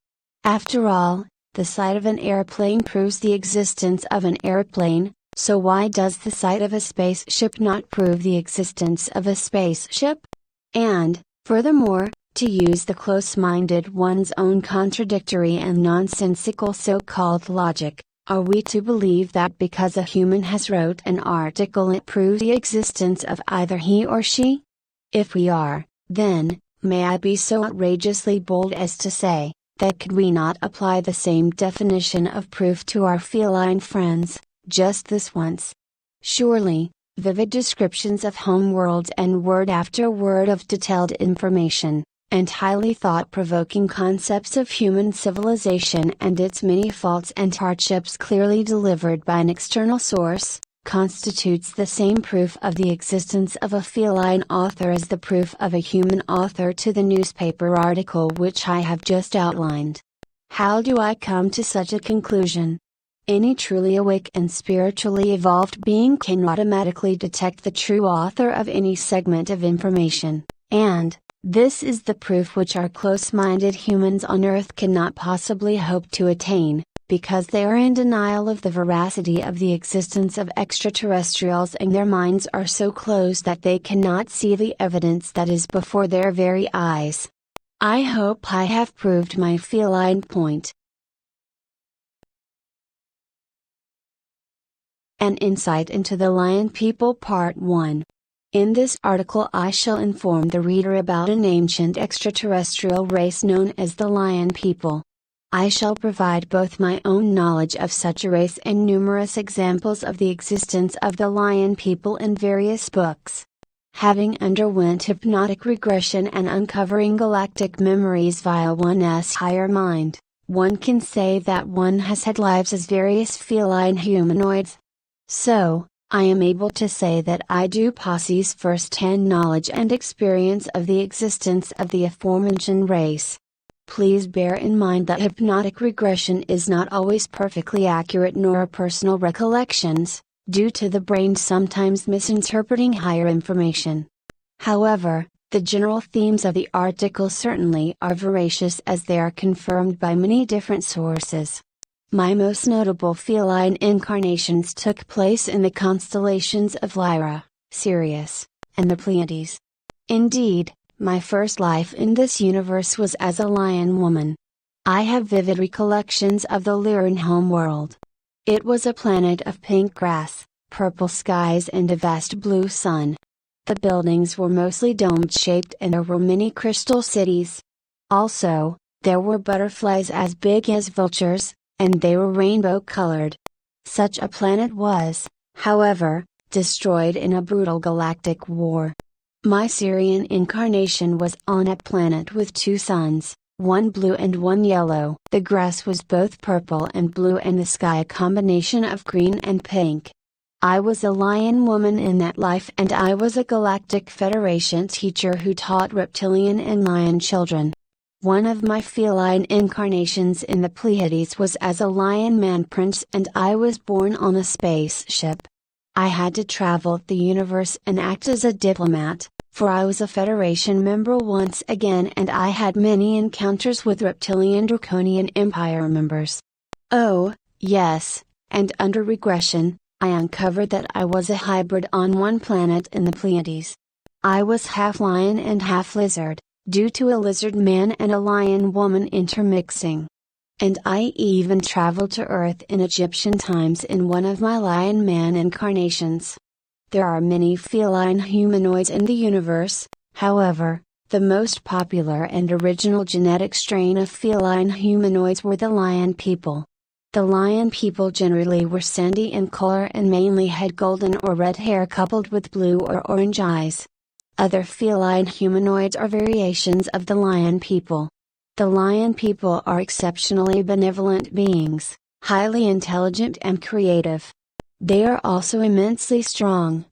After all, the sight of an airplane proves the existence of an airplane, so why does the sight of a spaceship not prove the existence of a spaceship? And, furthermore, to use the close-minded one's own contradictory and nonsensical so-called logic, are we to believe that because a human has wrote an article it proves the existence of either he or she? If we are, then, may I be so outrageously bold as to say, that could we not apply the same definition of proof to our feline friends, just this once? Surely, vivid descriptions of homeworlds and word after word of detailed information, and highly thought-provoking concepts of human civilization and its many faults and hardships clearly delivered by an external source, constitutes the same proof of the existence of a feline author as the proof of a human author to the newspaper article which I have just outlined. How do I come to such a conclusion? Any truly awake and spiritually evolved being can automatically detect the true author of any segment of information, and, this is the proof which our close-minded humans on Earth cannot possibly hope to attain, because they are in denial of the veracity of the existence of extraterrestrials and their minds are so closed that they cannot see the evidence that is before their very eyes. I hope I have proved my feline point. An Insight into the Lion People Part 1. In this article I shall inform the reader about an ancient extraterrestrial race known as the Lion People. I shall provide both my own knowledge of such a race and numerous examples of the existence of the Lion People in various books. Having underwent hypnotic regression and uncovering galactic memories via one's higher mind, one can say that one has had lives as various feline humanoids. So, I am able to say that I do possess first-hand knowledge and experience of the existence of the aforementioned race. Please bear in mind that hypnotic regression is not always perfectly accurate nor personal recollections, due to the brain sometimes misinterpreting higher information. However, the general themes of the article certainly are veracious as they are confirmed by many different sources. My most notable feline incarnations took place in the constellations of Lyra, Sirius, and the Pleiades. Indeed, my first life in this universe was as a lion woman. I have vivid recollections of the Lyran homeworld. It was a planet of pink grass, purple skies and a vast blue sun. The buildings were mostly dome-shaped and there were many crystal cities. Also, there were butterflies as big as vultures, and they were rainbow-colored. Such a planet was, however, destroyed in a brutal galactic war. My Syrian incarnation was on a planet with two suns, one blue and one yellow. The grass was both purple and blue and the sky a combination of green and pink. I was a lion woman in that life and I was a Galactic Federation teacher who taught reptilian and lion children. One of my feline incarnations in the Pleiades was as a lion man prince and I was born on a spaceship. I had to travel the universe and act as a diplomat, for I was a Federation member once again and I had many encounters with reptilian Draconian Empire members. Oh, yes, and under regression, I uncovered that I was a hybrid on one planet in the Pleiades. I was half lion and half lizard, due to a lizard man and a lion woman intermixing. And I even traveled to Earth in Egyptian times in one of my lion man incarnations. There are many feline humanoids in the universe, however, the most popular and original genetic strain of feline humanoids were the lion people. The lion people generally were sandy in color and mainly had golden or red hair coupled with blue or orange eyes. Other feline humanoids are variations of the lion people. The lion people are exceptionally benevolent beings, highly intelligent and creative. They are also immensely strong.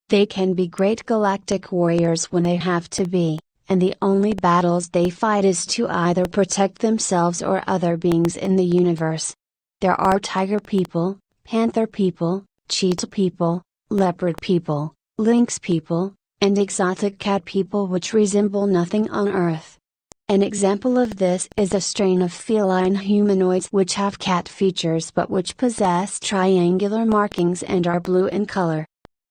They can be great galactic warriors when they have to be, and the only battles they fight is to either protect themselves or other beings in the universe. There are tiger people, panther people, cheetah people, leopard people, lynx people, and exotic cat people which resemble nothing on Earth. An example of this is a strain of feline humanoids which have cat features but which possess triangular markings and are blue in color.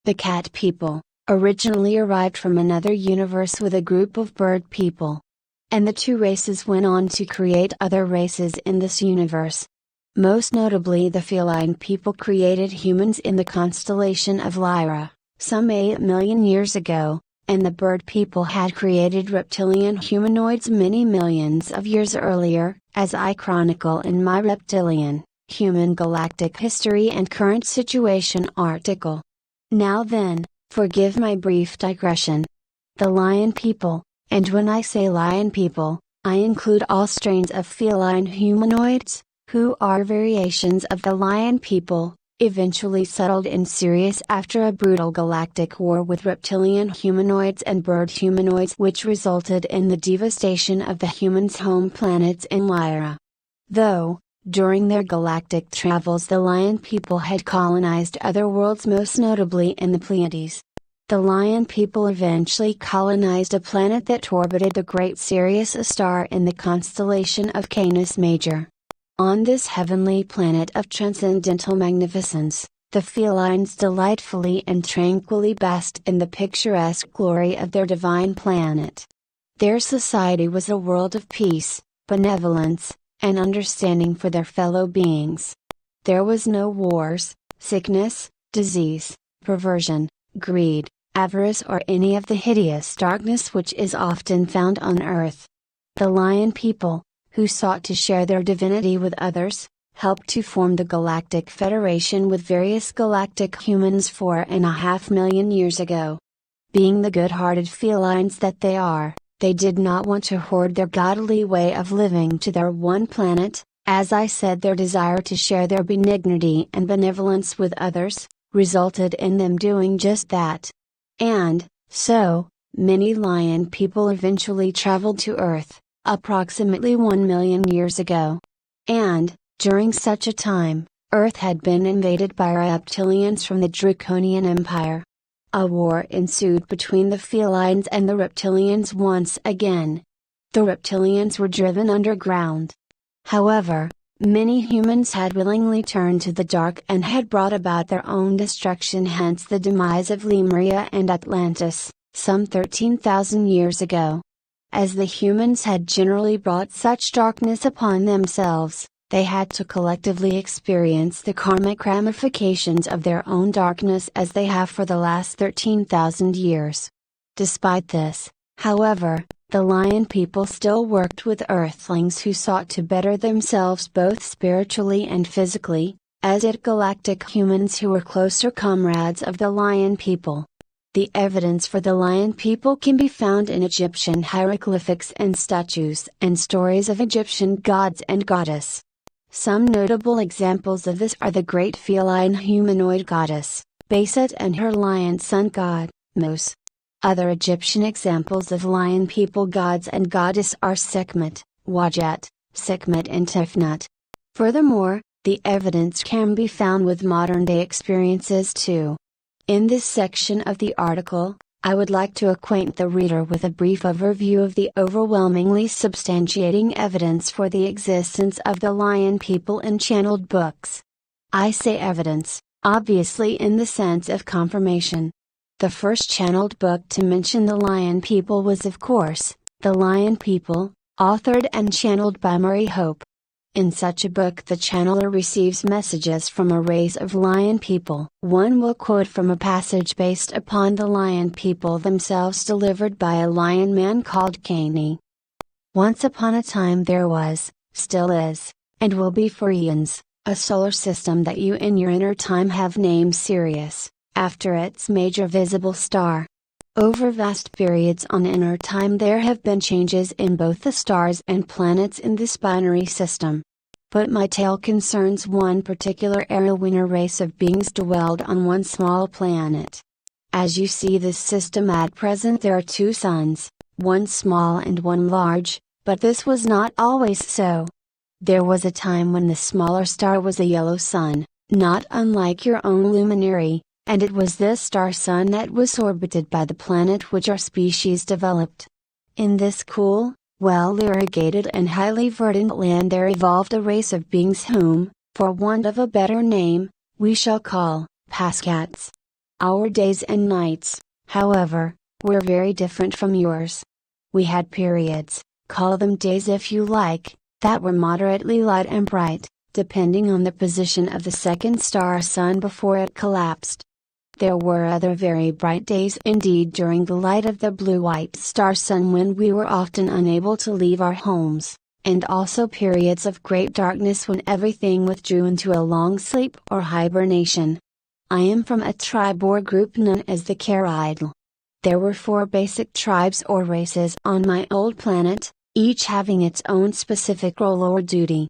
The cat people, originally arrived from another universe with a group of bird people. And the two races went on to create other races in this universe. Most notably the feline people created humans in the constellation of Lyra, some 8 million years ago, and the bird people had created reptilian humanoids many millions of years earlier, as I chronicle in my Reptilian, Human Galactic History and Current Situation article. Now then, forgive my brief digression. The lion people, and when I say lion people, I include all strains of feline humanoids, who are variations of the lion people, eventually settled in Sirius after a brutal galactic war with reptilian humanoids and bird humanoids which resulted in the devastation of the humans' home planets in Lyra. Though, during their galactic travels the lion people had colonized other worlds, most notably in the Pleiades. The lion people eventually colonized a planet that orbited the great Sirius Ishtar in the constellation of Canis Major. On this heavenly planet of transcendental magnificence, the felines delightfully and tranquilly basked in the picturesque glory of their divine planet. Their society was a world of peace, benevolence, and understanding for their fellow beings. There was no wars, sickness, disease, perversion, greed, avarice, or any of the hideous darkness which is often found on Earth. The lion people, who sought to share their divinity with others, helped to form the Galactic Federation with various galactic humans 4.5 million years ago. Being the good-hearted felines that they are, they did not want to hoard their godly way of living to their one planet. As I said, their desire to share their benignity and benevolence with others, resulted in them doing just that. And, so, many lion people eventually traveled to Earth, approximately 1 million years ago. And, during such a time, Earth had been invaded by reptilians from the Draconian Empire. A war ensued between the felines and the reptilians once again. The reptilians were driven underground. However, many humans had willingly turned to the dark and had brought about their own destruction, hence the demise of Lemuria and Atlantis, some 13,000 years ago. As the humans had generally brought such darkness upon themselves, they had to collectively experience the karmic ramifications of their own darkness as they have for the last 13,000 years. Despite this, however, the lion people still worked with earthlings who sought to better themselves both spiritually and physically, as did galactic humans who were closer comrades of the lion people. The evidence for the lion people can be found in Egyptian hieroglyphics and statues and stories of Egyptian gods and goddess. Some notable examples of this are the great feline humanoid goddess, Bastet, and her lion sun god, Mos. Other Egyptian examples of lion people gods and goddess are Sekhmet, Wajet, Sekhmet, and Tefnut. Furthermore, the evidence can be found with modern-day experiences too. In this section of the article, I would like to acquaint the reader with a brief overview of the overwhelmingly substantiating evidence for the existence of the lion people in channeled books. I say evidence, obviously in the sense of confirmation. The first channeled book to mention the lion people was, of course, The Lion People, authored and channeled by Murray Hope. In such a book, the channeler receives messages from a race of lion people. One will quote from a passage based upon the lion people themselves, delivered by a lion man called Kani. Once upon a time there was, still is, and will be for eons, a solar system that you in your inner time have named Sirius, after its major visible star. Over vast periods on inner time there have been changes in both the stars and planets in this binary system. But my tale concerns one particular era when a race of beings dwelled on one small planet. As you see this system at present, there are two suns, one small and one large, but this was not always so. There was a time when the smaller star was a yellow sun, not unlike your own luminary, and it was this star sun that was orbited by the planet which our species developed. In this cool, well-irrigated and highly verdant land there evolved a race of beings whom, for want of a better name, we shall call Pascats. Our days and nights, however, were very different from yours. We had periods, call them days if you like, that were moderately light and bright, depending on the position of the second star sun before it collapsed. There were other very bright days indeed during the light of the blue-white star sun when we were often unable to leave our homes, and also periods of great darkness when everything withdrew into a long sleep or hibernation. I am from a tribe or group known as the Caridal. There were 4 basic tribes or races on my old planet, each having its own specific role or duty.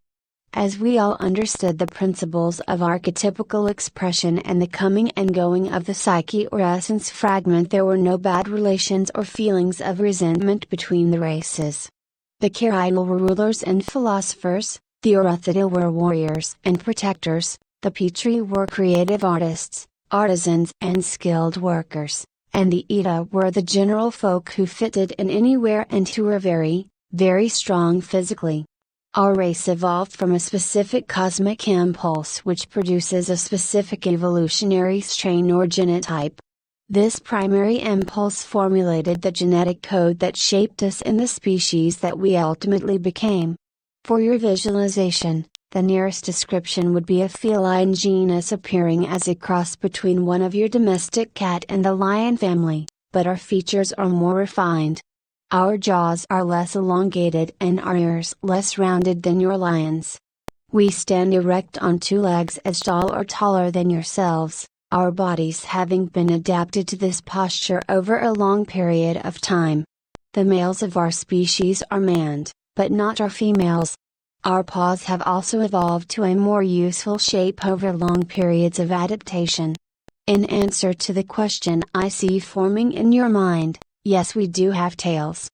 As we all understood the principles of archetypical expression and the coming and going of the psyche or essence fragment, there were no bad relations or feelings of resentment between the races. The Caridal were rulers and philosophers, the Orethidal were warriors and protectors, the Petri were creative artists, artisans and skilled workers, and the Eta were the general folk who fitted in anywhere and who were very, very strong physically. Our race evolved from a specific cosmic impulse which produces a specific evolutionary strain or genotype. This primary impulse formulated the genetic code that shaped us in the species that we ultimately became. For your visualization, the nearest description would be a feline genus appearing as a cross between one of your domestic cat and the lion family, but our features are more refined. Our jaws are less elongated and our ears less rounded than your lion's. We stand erect on 2 legs as tall or taller than yourselves, our bodies having been adapted to this posture over a long period of time. The males of our species are manned, but not our females. Our paws have also evolved to a more useful shape over long periods of adaptation. In answer to the question I see forming in your mind, yes, we do have tails.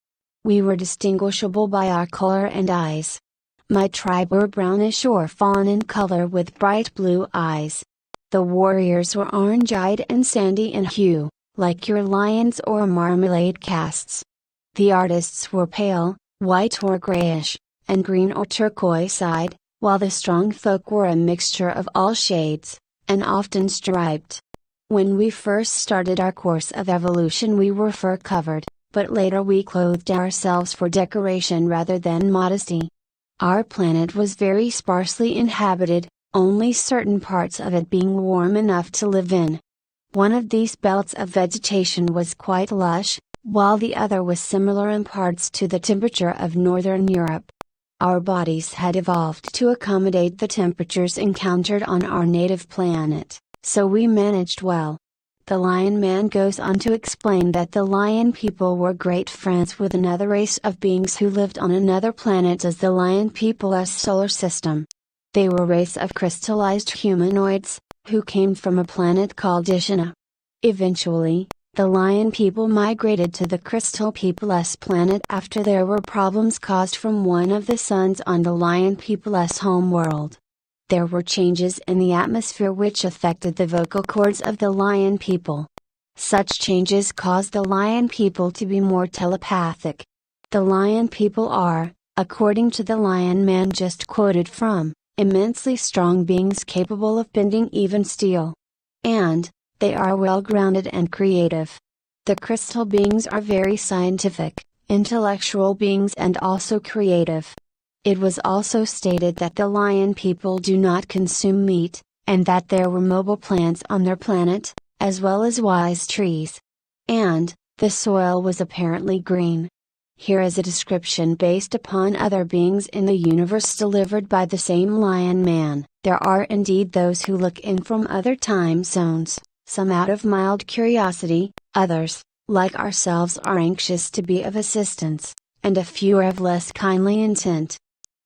We were distinguishable by our color and eyes. My tribe were brownish or fawn in color with bright blue eyes. The warriors were orange-eyed and sandy in hue, like your lions or marmalade casts. The artists were pale, white or grayish, and green or turquoise-eyed, while the strong folk were a mixture of all shades, and often striped. When we first started our course of evolution we were fur-covered, but later we clothed ourselves for decoration rather than modesty. Our planet was very sparsely inhabited, only certain parts of it being warm enough to live in. One of these belts of vegetation was quite lush, while the other was similar in parts to the temperature of northern Europe. Our bodies had evolved to accommodate the temperatures encountered on our native planet, so we managed well. The Lion Man goes on to explain that the Lion people were great friends with another race of beings who lived on another planet as the Lion people's solar system. They were a race of crystallized humanoids, who came from a planet called Ishtar. Eventually, the Lion people migrated to the Crystal people's planet after there were problems caused from one of the suns on the Lion people's homeworld. There were changes in the atmosphere which affected the vocal cords of the Lion people. Such changes caused the Lion people to be more telepathic. The Lion people are, according to the Lion Man just quoted from, immensely strong beings capable of bending even steel. And, they are well-grounded and creative. The crystal beings are very scientific, intellectual beings and also creative. It was also stated that the Lion people do not consume meat, and that there were mobile plants on their planet, as well as wise trees. And, the soil was apparently green. Here is a description based upon other beings in the universe delivered by the same Lion Man. There are indeed those who look in from other time zones, some out of mild curiosity, others, like ourselves, are anxious to be of assistance, and a few are of less kindly intent.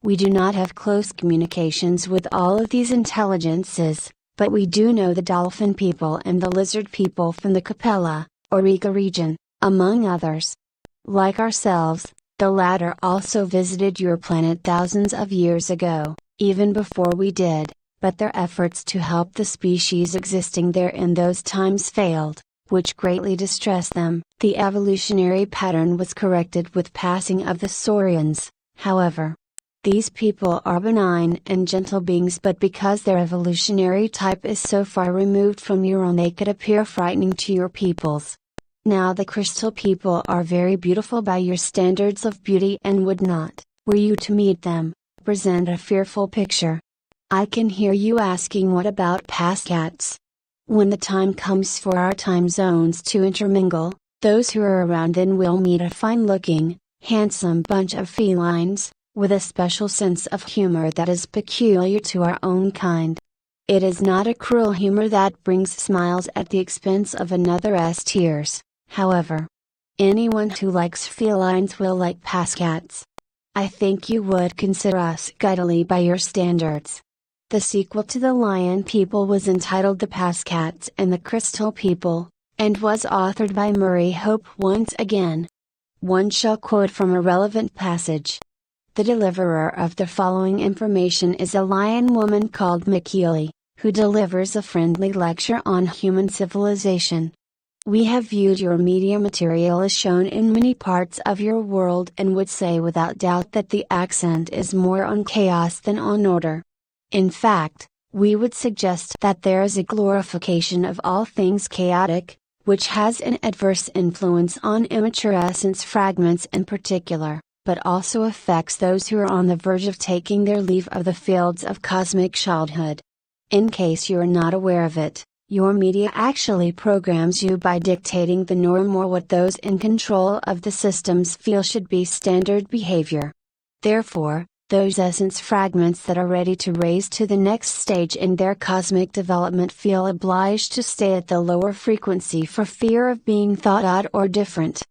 We do not have close communications with all of these intelligences, but we do know the dolphin people and the lizard people from the Capella, or Riga region, among others. Like ourselves, the latter also visited your planet thousands of years ago, even before we did, but their efforts to help the species existing there in those times failed, which greatly distressed them. The evolutionary pattern was corrected with passing of the Saurians, however. These people are benign and gentle beings, but because their evolutionary type is so far removed from your own, they could appear frightening to your peoples. Now the crystal people are very beautiful by your standards of beauty and would not, were you to meet them, present a fearful picture. I can hear you asking, what about past cats? When the time comes for our time zones to intermingle, those who are around then will meet a fine-looking, handsome bunch of felines, with a special sense of humor that is peculiar to our own kind. It is not a cruel humor that brings smiles at the expense of another's tears, however. Anyone who likes felines will like pascats. I think you would consider us giddily by your standards. The sequel to The Lion People was entitled The Pascats and the Crystal People, and was authored by Murray Hope once again. One shall quote from a relevant passage. The deliverer of the following information is a lion woman called Mikili, who delivers a friendly lecture on human civilization. We have viewed your media material as shown in many parts of your world and would say without doubt that the accent is more on chaos than on order. In fact, we would suggest that there is a glorification of all things chaotic, which has an adverse influence on immature essence fragments in particular, but also affects those who are on the verge of taking their leave of the fields of cosmic childhood. In case you are not aware of it, your media actually programs you by dictating the norm or what those in control of the systems feel should be standard behavior. Therefore, those essence fragments that are ready to raise to the next stage in their cosmic development feel obliged to stay at the lower frequency for fear of being thought odd or different.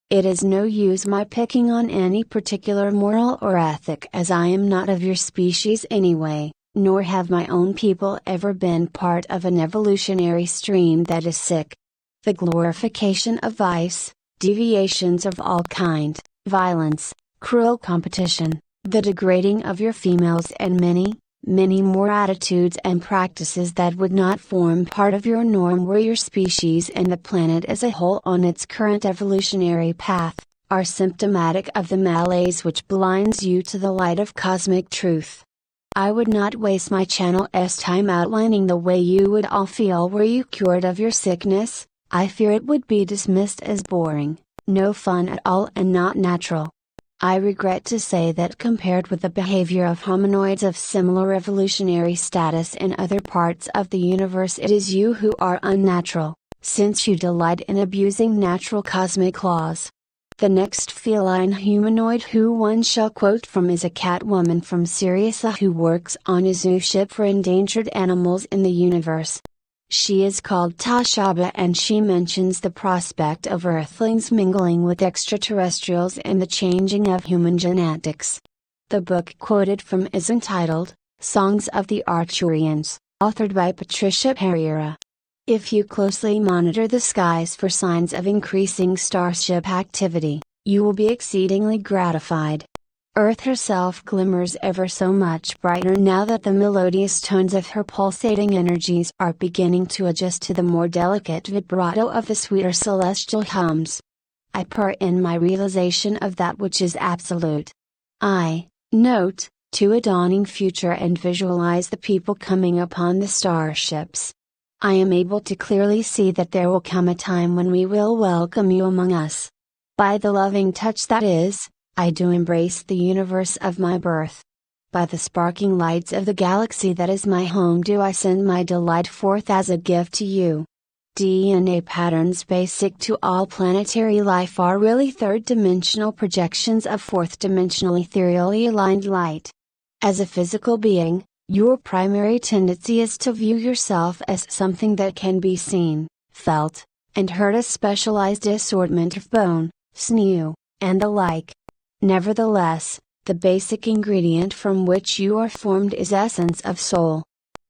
It is no use my picking on any particular moral or ethic, as I am not of your species anyway, nor have my own people ever been part of an evolutionary stream that is sick. The glorification of vice, deviations of all kind, violence, cruel competition, the degrading of your females and many, many more attitudes and practices that would not form part of your norm were your species and the planet as a whole on its current evolutionary path, are symptomatic of the malaise which blinds you to the light of cosmic truth. I would not waste my channel's time outlining the way you would all feel were you cured of your sickness. I fear it would be dismissed as boring, no fun at all and not natural. I regret to say that compared with the behavior of humanoids of similar evolutionary status in other parts of the universe, it is you who are unnatural, since you delight in abusing natural cosmic laws. The next feline humanoid who one shall quote from is a cat woman from Sirius who works on a zoo ship for endangered animals in the universe. She is called Tashaba and she mentions the prospect of Earthlings mingling with extraterrestrials and the changing of human genetics. The book quoted from is entitled, Songs of the Arturians, authored by Patricia Pereira. If you closely monitor the skies for signs of increasing starship activity, you will be exceedingly gratified. Earth herself glimmers ever so much brighter now that the melodious tones of her pulsating energies are beginning to adjust to the more delicate vibrato of the sweeter celestial hums. I purr in my realization of that which is absolute. I note, to a dawning future and visualize the people coming upon the starships. I am able to clearly see that there will come a time when we will welcome you among us. By the loving touch that is, I do embrace the universe of my birth. By the sparkling lights of the galaxy that is my home do I send my delight forth as a gift to you. DNA patterns basic to all planetary life are really third-dimensional projections of fourth-dimensional ethereally aligned light. As a physical being, your primary tendency is to view yourself as something that can be seen, felt, and heard, a specialized assortment of bone, sinew, and the like. Nevertheless, the basic ingredient from which you are formed is essence of soul.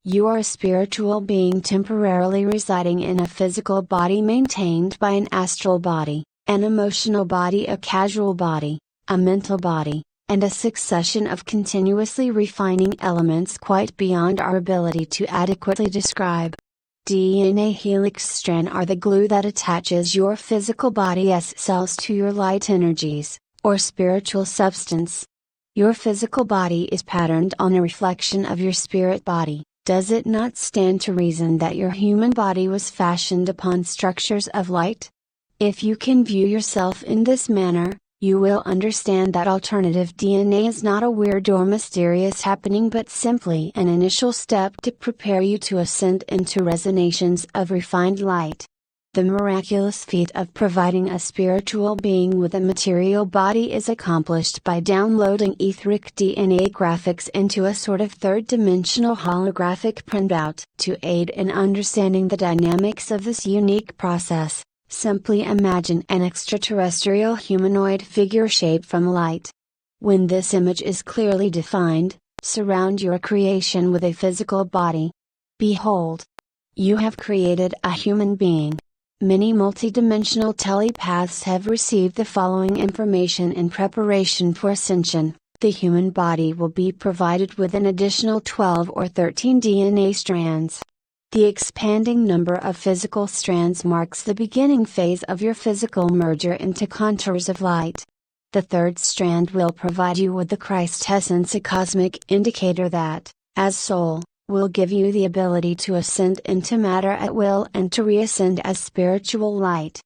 You are a spiritual being temporarily residing in a physical body maintained by an astral body, an emotional body, a causal body, a mental body, and a succession of continuously refining elements quite beyond our ability to adequately describe. DNA helix strand are the glue that attaches your physical body's cells to your light energies, or spiritual substance. Your physical body is patterned on a reflection of your spirit body. Does it not stand to reason that your human body was fashioned upon structures of light? If you can view yourself in this manner, You will understand that alternative DNA is not a weird or mysterious happening but simply an initial step to prepare you to ascend into resonations of refined light. The miraculous feat of providing a spiritual being with a material body is accomplished by downloading etheric DNA graphics into a sort of third-dimensional holographic printout. To aid in understanding the dynamics of this unique process, simply imagine an extraterrestrial humanoid figure shaped from light. When this image is clearly defined, surround your creation with a physical body. Behold! You have created a human being. Many multidimensional telepaths have received the following information in preparation for ascension. The human body will be provided with an additional 12 or 13 DNA strands. The expanding number of physical strands marks the beginning phase of your physical merger into contours of light. The third strand will provide you with the Christ essence, a cosmic indicator that, as soul, will give you the ability to ascend into matter at will and to reascend as spiritual light.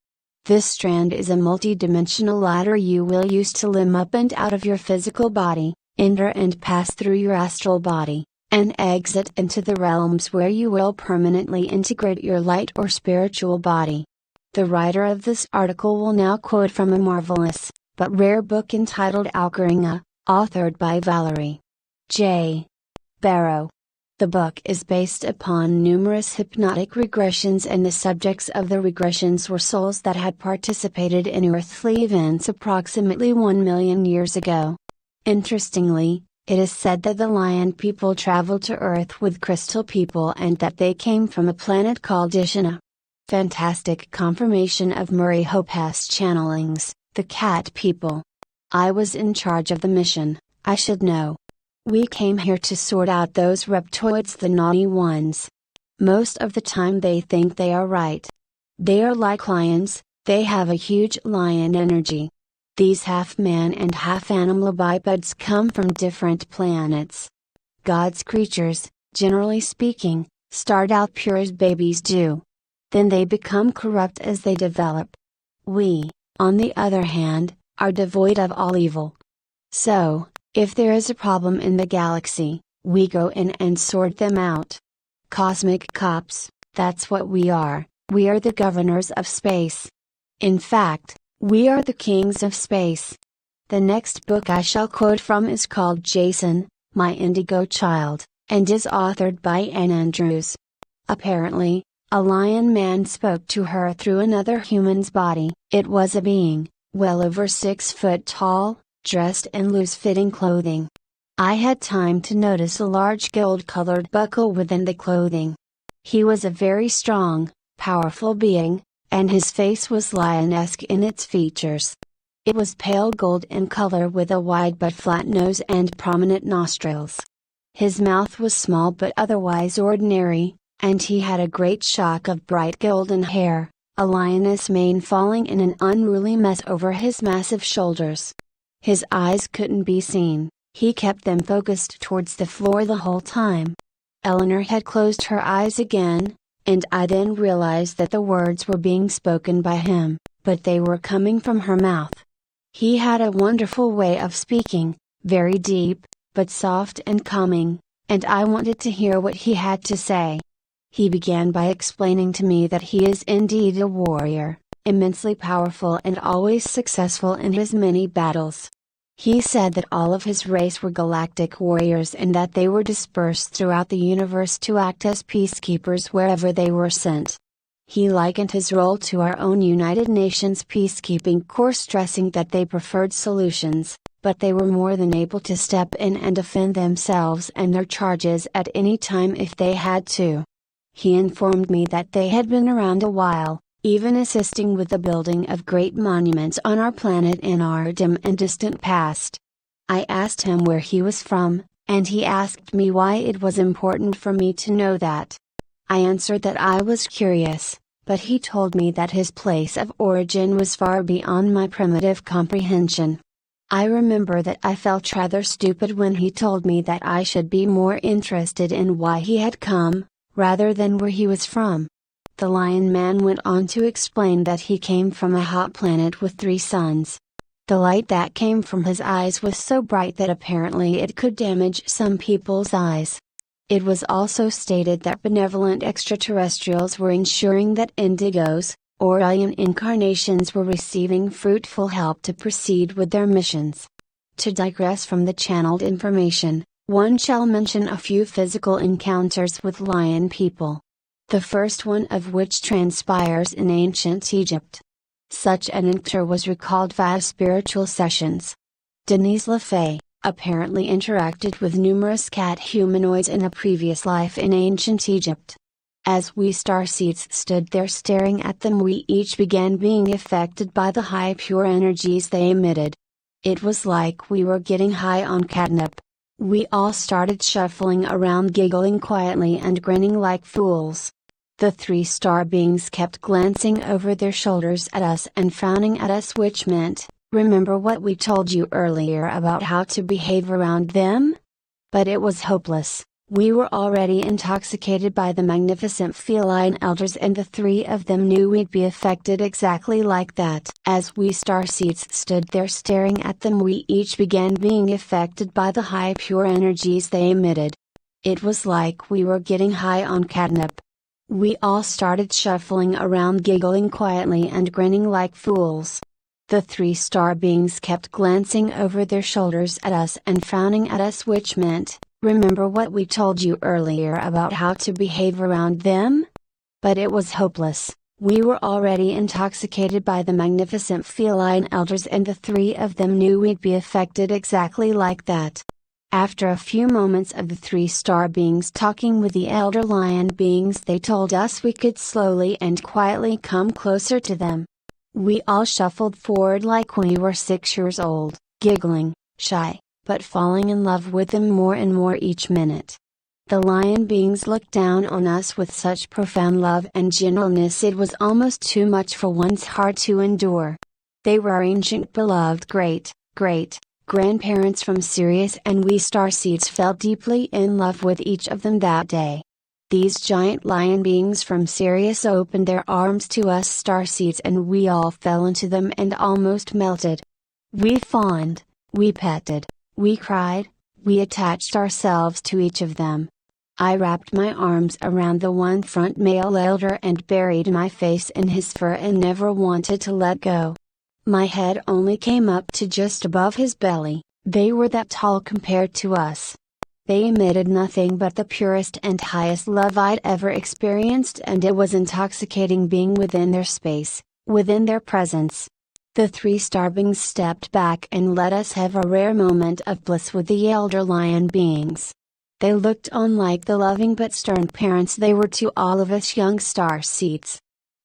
This strand is a multidimensional ladder you will use to limb up and out of your physical body, enter and pass through your astral body, and exit into the realms where you will permanently integrate your light or spiritual body. The writer of this article will now quote from a marvelous, but rare book entitled Alcheringa, authored by Valerie J. Barrow. The book is based upon numerous hypnotic regressions, and the subjects of the regressions were souls that had participated in earthly events approximately 1 million years ago. Interestingly, it is said that the lion people traveled to Earth with crystal people and that they came from a planet called Ishtar. Fantastic confirmation of Murray Hope's channelings, the cat people. I was in charge of the mission, I should know. We came here to sort out those reptoids, the naughty ones. Most of the time they think they are right. They are like lions, they have a huge lion energy. These half-man and half-animal bipeds come from different planets. God's creatures, generally speaking, start out pure as babies do. Then they become corrupt as they develop. We, on the other hand, are devoid of all evil. So, if there is a problem in the galaxy, we go in and sort them out. Cosmic cops, that's what we are the governors of space. In fact, we are the kings of space. The next book I shall quote from is called Jason, My Indigo Child, and is authored by Ann Andrews. Apparently, a lion man spoke to her through another human's body. It was a being, well over 6 foot tall, dressed in loose-fitting clothing. I had time to notice a large gold-colored buckle within the clothing. He was a very strong, powerful being, and his face was lion-esque in its features. It was pale gold in color with a wide but flat nose and prominent nostrils. His mouth was small but otherwise ordinary, and he had a great shock of bright golden hair, a lioness mane falling in an unruly mess over his massive shoulders. His eyes couldn't be seen, he kept them focused towards the floor the whole time. Eleanor had closed her eyes again, and I then realized that the words were being spoken by him, but they were coming from her mouth. He had a wonderful way of speaking, very deep, but soft and calming, and I wanted to hear what he had to say. He began by explaining to me that he is indeed a warrior, immensely powerful and always successful in his many battles. He said that all of his race were galactic warriors and that they were dispersed throughout the universe to act as peacekeepers wherever they were sent. He likened his role to our own United Nations peacekeeping corps, stressing that they preferred solutions, but they were more than able to step in and defend themselves and their charges at any time if they had to. He informed me that they had been around a while, even assisting with the building of great monuments on our planet in our dim and distant past. I asked him where he was from, and he asked me why it was important for me to know that. I answered that I was curious, but he told me that his place of origin was far beyond my primitive comprehension. I remember that I felt rather stupid when he told me that I should be more interested in why he had come, rather than where he was from. The lion man went on to explain that he came from a hot planet with 3 suns. The light that came from his eyes was so bright that apparently it could damage some people's eyes. It was also stated that benevolent extraterrestrials were ensuring that indigos, or alien incarnations, were receiving fruitful help to proceed with their missions. To digress from the channeled information, one shall mention a few physical encounters with lion people. The first one of which transpires in ancient Egypt. Such an encounter was recalled via spiritual sessions. Denise LaFay apparently interacted with numerous cat humanoids in a previous life in ancient Egypt. As we starseeds stood there staring at them, we each began being affected by the high pure energies they emitted. It was like we were getting high on catnip. We all started shuffling around, giggling quietly and grinning like fools. The 3 star beings kept glancing over their shoulders at us and frowning at us, which meant, "Remember what we told you earlier about how to behave around them?" But it was hopeless. We were already intoxicated by the magnificent feline elders, and the 3 of them knew we'd be affected exactly like that. As we starseeds stood there staring at them, we each began being affected by the high pure energies they emitted. It was like we were getting high on catnip. We all started shuffling around, giggling quietly and grinning like fools. The 3 star beings kept glancing over their shoulders at us and frowning at us, which meant, "Remember what we told you earlier about how to behave around them?" But it was hopeless. We were already intoxicated by the magnificent feline elders, and the 3 of them knew we'd be affected exactly like that. After a few moments of the 3 star beings talking with the elder lion beings, they told us we could slowly and quietly come closer to them. We all shuffled forward like we were 6 years old, giggling, shy, but falling in love with them more and more each minute. The lion beings looked down on us with such profound love and gentleness it was almost too much for one's heart to endure. They were our ancient beloved grandparents from Sirius, and we starseeds fell deeply in love with each of them that day. These giant lion beings from Sirius opened their arms to us starseeds, and we all fell into them and almost melted. We fawned, we petted, we cried, we attached ourselves to each of them. I wrapped my arms around the one front male elder and buried my face in his fur and never wanted to let go. My head only came up to just above his belly. They were that tall compared to us. They emitted nothing but the purest and highest love I'd ever experienced, and it was intoxicating being within their space, within their presence. The 3 star beings stepped back and let us have a rare moment of bliss with the elder lion beings. They looked on like the loving but stern parents they were to all of us young starseeds.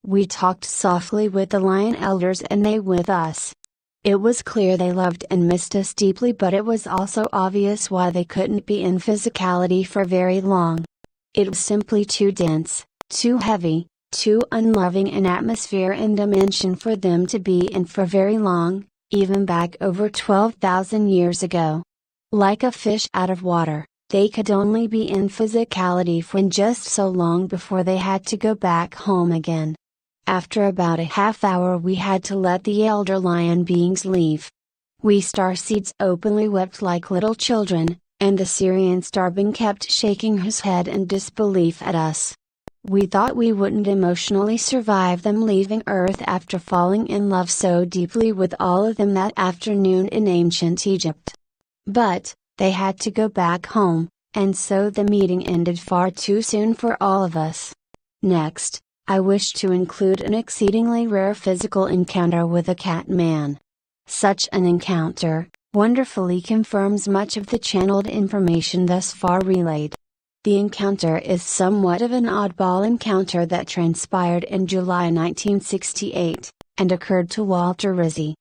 We talked softly with the lion elders and they with us. It was clear they loved and missed us deeply, but it was also obvious why they couldn't be in physicality for very long. It was simply too dense, too heavy, too unloving an atmosphere and dimension for them to be in for very long, even back over 12,000 years ago. Like a fish out of water, they could only be in physicality for just so long before they had to go back home again. After about a half hour we had to let the elder lion beings leave. We starseeds openly wept like little children, and the Syrian starbeing kept shaking his head in disbelief at us. We thought we wouldn't emotionally survive them leaving Earth after falling in love so deeply with all of them that afternoon in ancient Egypt. But, they had to go back home, and so the meeting ended far too soon for all of us. Next, I wish to include an exceedingly rare physical encounter with a cat man. Such an encounter, wonderfully confirms much of the channeled information thus far relayed. The encounter is somewhat of an oddball encounter that transpired in July 1968, and occurred to Walter Rizzi.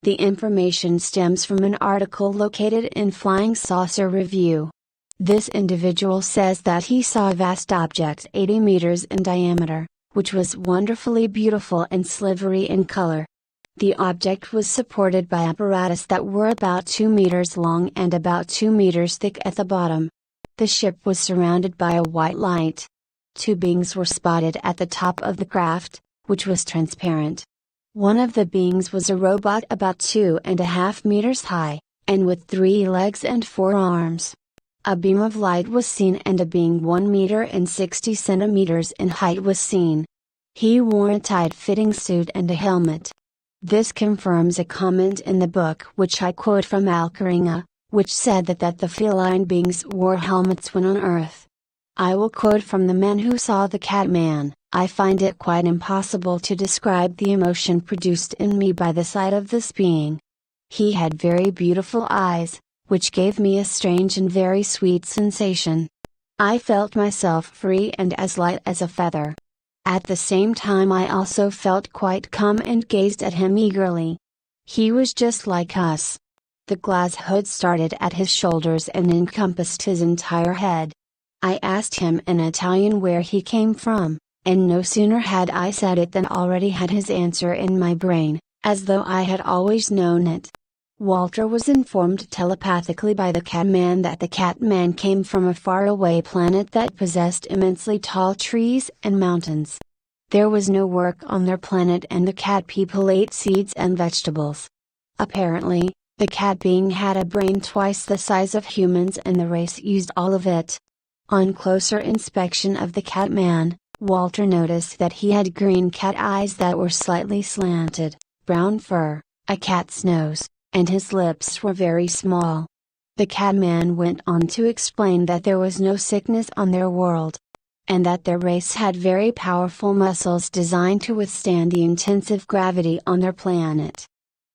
The information stems from an article located in Flying Saucer Review. This individual says that he saw a vast object 80 meters in diameter, which was wonderfully beautiful and silvery in color. The object was supported by apparatus that were about 2 meters long and about 2 meters thick at the bottom. The ship was surrounded by a white light. 2 beings were spotted at the top of the craft, which was transparent. One of the beings was a robot about 2.5 meters high, and with 3 legs and 4 arms. A beam of light was seen and a being 1 meter and 60 centimeters in height was seen. He wore a tight-fitting suit and a helmet. This confirms a comment in the book which I quote from Alcaringa, which said that the feline beings wore helmets when on Earth. I will quote from the man who saw the Catman. I find it quite impossible to describe the emotion produced in me by the sight of this being. He had very beautiful eyes, which gave me a strange and very sweet sensation. I felt myself free and as light as a feather. At the same time I also felt quite calm and gazed at him eagerly. He was just like us. The glass hood started at his shoulders and encompassed his entire head. I asked him in Italian where he came from, and no sooner had I said it than already had his answer in my brain, as though I had always known it. Walter was informed telepathically by the Catman that the Catman came from a faraway planet that possessed immensely tall trees and mountains. There was no work on their planet and the cat people ate seeds and vegetables. Apparently, the cat being had a brain twice the size of humans and the race used all of it. On closer inspection of the Catman, Walter noticed that he had green cat eyes that were slightly slanted, brown fur, a cat's nose, and his lips were very small. The Catman went on to explain that there was no sickness on their world, and that their race had very powerful muscles designed to withstand the intensive gravity on their planet.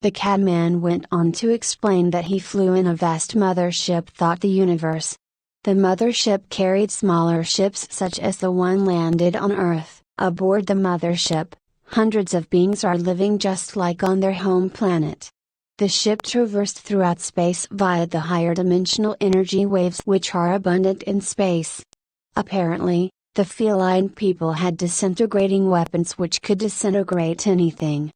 The Catman went on to explain that he flew in a vast mothership thought the universe. The mothership carried smaller ships such as the one landed on Earth. Aboard the mothership, hundreds of beings are living just like on their home planet. The ship traversed throughout space via the higher dimensional energy waves which are abundant in space. Apparently, the feline people had disintegrating weapons which could disintegrate anything.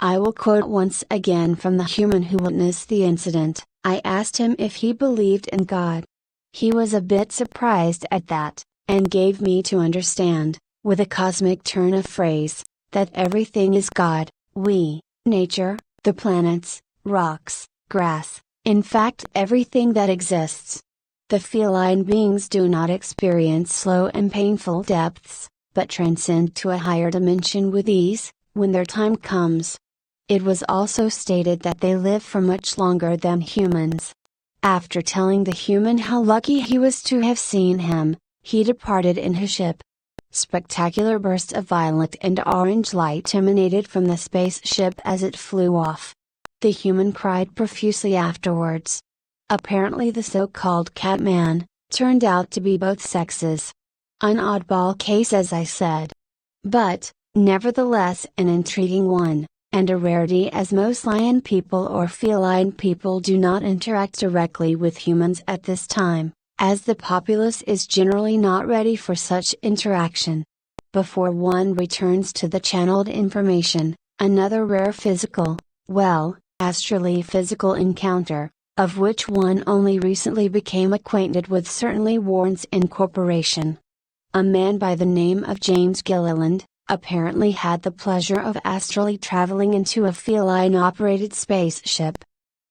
I will quote once again from the human who witnessed the incident. I asked him if he believed in God. He was a bit surprised at that, and gave me to understand, with a cosmic turn of phrase, that everything is God, we, nature, the planets, rocks, grass, in fact everything that exists. The feline beings do not experience slow and painful depths, but transcend to a higher dimension with ease, when their time comes. It was also stated that they live for much longer than humans. After telling the human how lucky he was to have seen him, he departed in his ship. Spectacular bursts of violet and orange light emanated from the spaceship as it flew off. The human cried profusely afterwards. Apparently the so-called Catman turned out to be both sexes. An oddball case as I said. But, nevertheless an intriguing one, and a rarity as most lion people or feline people do not interact directly with humans at this time, as the populace is generally not ready for such interaction. Before one returns to the channeled information, another rare physical, astrally physical encounter, of which one only recently became acquainted with certainly warrants incorporation. A man by the name of James Gilliland, apparently had the pleasure of astrally traveling into a feline-operated spaceship.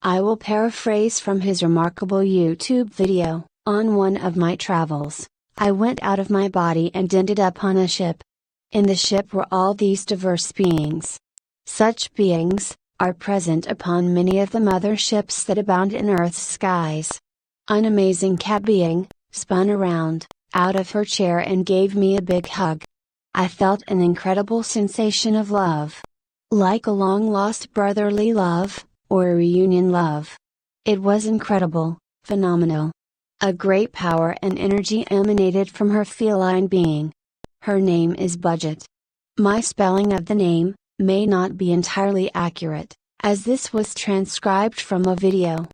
I will paraphrase from his remarkable YouTube video. On one of my travels, I went out of my body and ended up on a ship. In the ship were all these diverse beings. Such beings are present upon many of the mother ships that abound in Earth's skies. An amazing cat being spun around, out of her chair and gave me a big hug. I felt an incredible sensation of love. Like a long-lost brotherly love, or a reunion love. It was incredible, phenomenal. A great power and energy emanated from her feline being. Her name is Budget. My spelling of the name may not be entirely accurate, as this was transcribed from a video.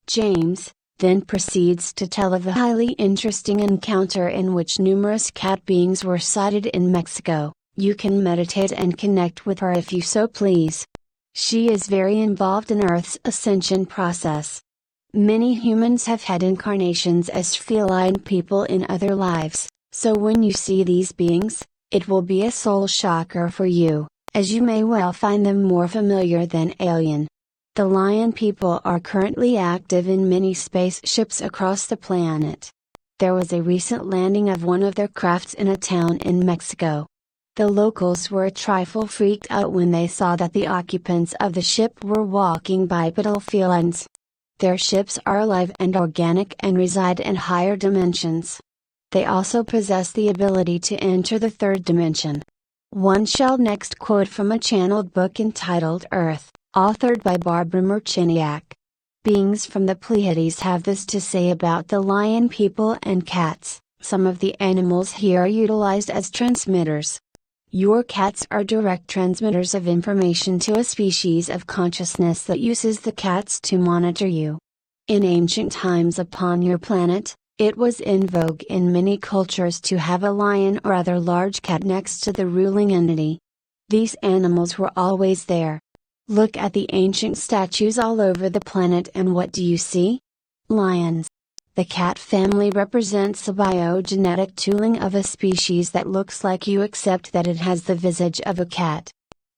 James then proceeds to tell of a highly interesting encounter in which numerous cat beings were sighted in Mexico. You can meditate and connect with her if you so please. She is very involved in Earth's ascension process. Many humans have had incarnations as feline people in other lives, so when you see these beings, it will be a soul shocker for you, as you may well find them more familiar than alien. The Lion people are currently active in many spaceships across the planet. There was a recent landing of one of their crafts in a town in Mexico. The locals were a trifle freaked out when they saw that the occupants of the ship were walking bipedal felines. Their ships are alive and organic and reside in higher dimensions. They also possess the ability to enter the third dimension. One shall next quote from a channeled book entitled Earth, authored by Barbara Marciniak. Beings from the Pleiades have this to say about the lion people and cats: some of the animals here are utilized as transmitters. Your cats are direct transmitters of information to a species of consciousness that uses the cats to monitor you. In ancient times upon your planet, it was in vogue in many cultures to have a lion or other large cat next to the ruling entity. These animals were always there. Look at the ancient statues all over the planet and what do you see? Lions. The cat family represents a biogenetic tooling of a species that looks like you except that it has the visage of a cat.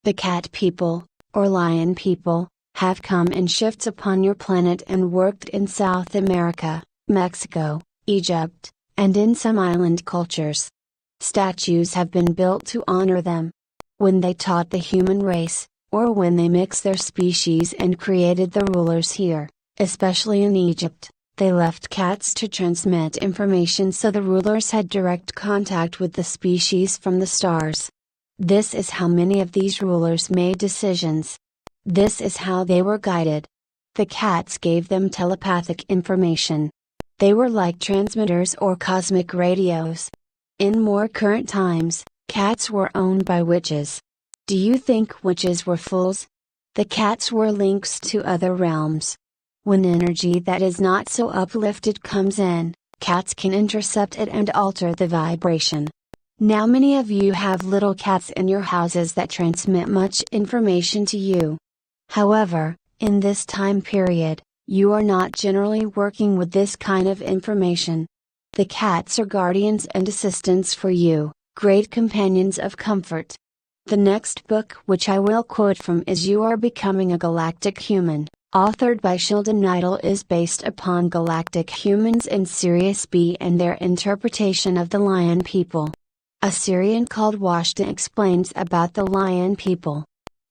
The cat people, or lion people, have come in shifts upon your planet and worked in South America, Mexico, Egypt, and in some island cultures. Statues have been built to honor them. When they taught the human race, or when they mixed their species and created the rulers here, especially in Egypt, they left cats to transmit information so the rulers had direct contact with the species from the stars. This is how many of these rulers made decisions. This is how they were guided. The cats gave them telepathic information. They were like transmitters or cosmic radios. In more current times, cats were owned by witches. Do you think witches were fools? The cats were links to other realms. When energy that is not so uplifted comes in, cats can intercept it and alter the vibration. Now many of you have little cats in your houses that transmit much information to you. However, in this time period, you are not generally working with this kind of information. The cats are guardians and assistants for you, great companions of comfort. The next book which I will quote from is You Are Becoming a Galactic Human, authored by Sheldon Neidl, is based upon galactic humans in Sirius B and their interpretation of the lion people. A Syrian called Washta explains about the lion people.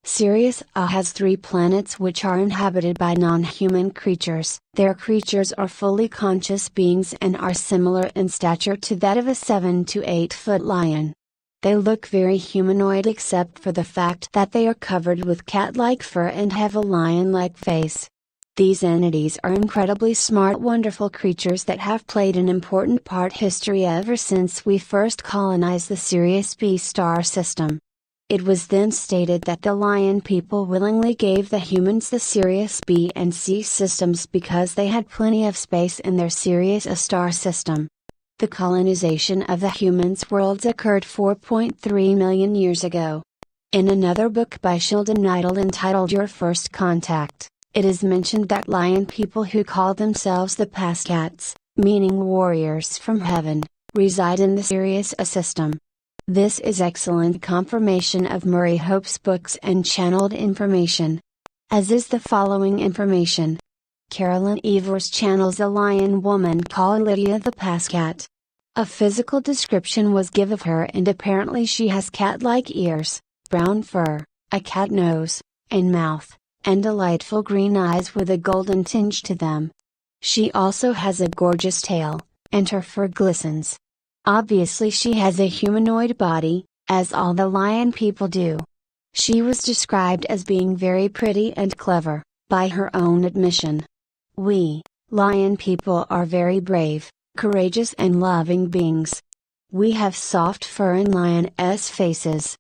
Sirius A has 3 planets which are inhabited by non-human creatures. Their creatures are fully conscious beings and are similar in stature to that of a 7 to 8 foot lion. They look very humanoid except for the fact that they are covered with cat-like fur and have a lion-like face. These entities are incredibly smart, wonderful creatures that have played an important part in history ever since we first colonized the Sirius B star system. It was then stated that the lion people willingly gave the humans the Sirius B and C systems because they had plenty of space in their Sirius A star system. The colonization of the humans' worlds occurred 4.3 million years ago. In another book by Sheldon Neidl entitled Your First Contact, it is mentioned that lion people who call themselves the Pascats, meaning warriors from heaven, reside in the Sirius A system. This is excellent confirmation of Murray Hope's books and channeled information. As is the following information. Carolyn Evers channels a lion woman called Lydia the Pascat. A physical description was given of her and apparently she has cat-like ears, brown fur, a cat nose, and mouth, and delightful green eyes with a golden tinge to them. She also has a gorgeous tail, and her fur glistens. Obviously she has a humanoid body, as all the lion people do. She was described as being very pretty and clever, by her own admission. We, lion people, are very brave, courageous and loving beings. We have soft fur and lioness faces.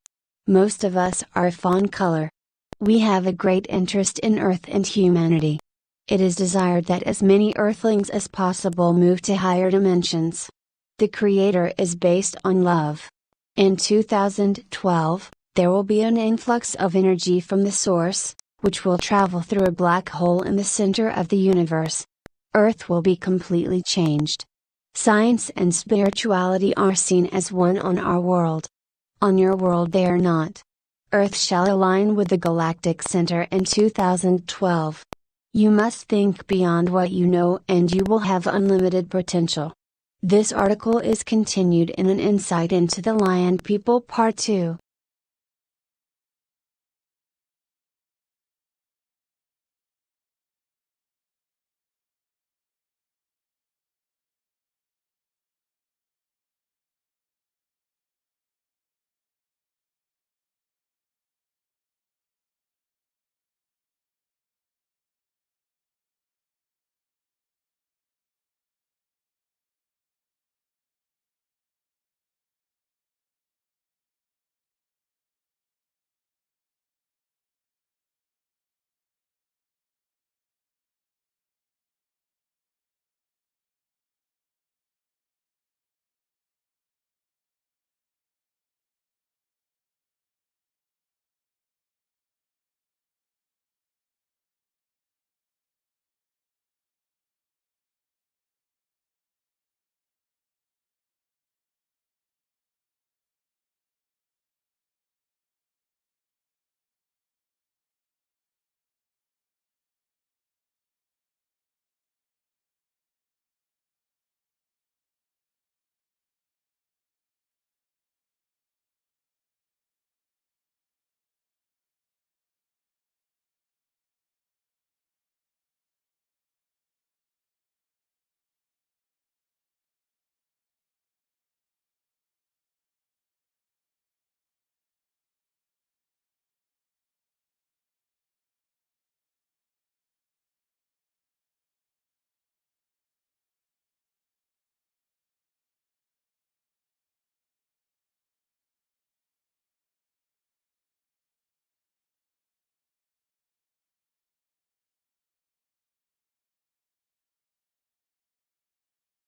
Most of us are fawn color. We have a great interest in Earth and humanity. It is desired that as many Earthlings as possible move to higher dimensions. The Creator is based on love. In 2012, there will be an influx of energy from the Source, which will travel through a black hole in the center of the universe. Earth will be completely changed. Science and spirituality are seen as one on our world. On your world they are not. Earth shall align with the Galactic Center in 2012. You must think beyond what you know and you will have unlimited potential. This article is continued in an insight into the Lion People Part 2.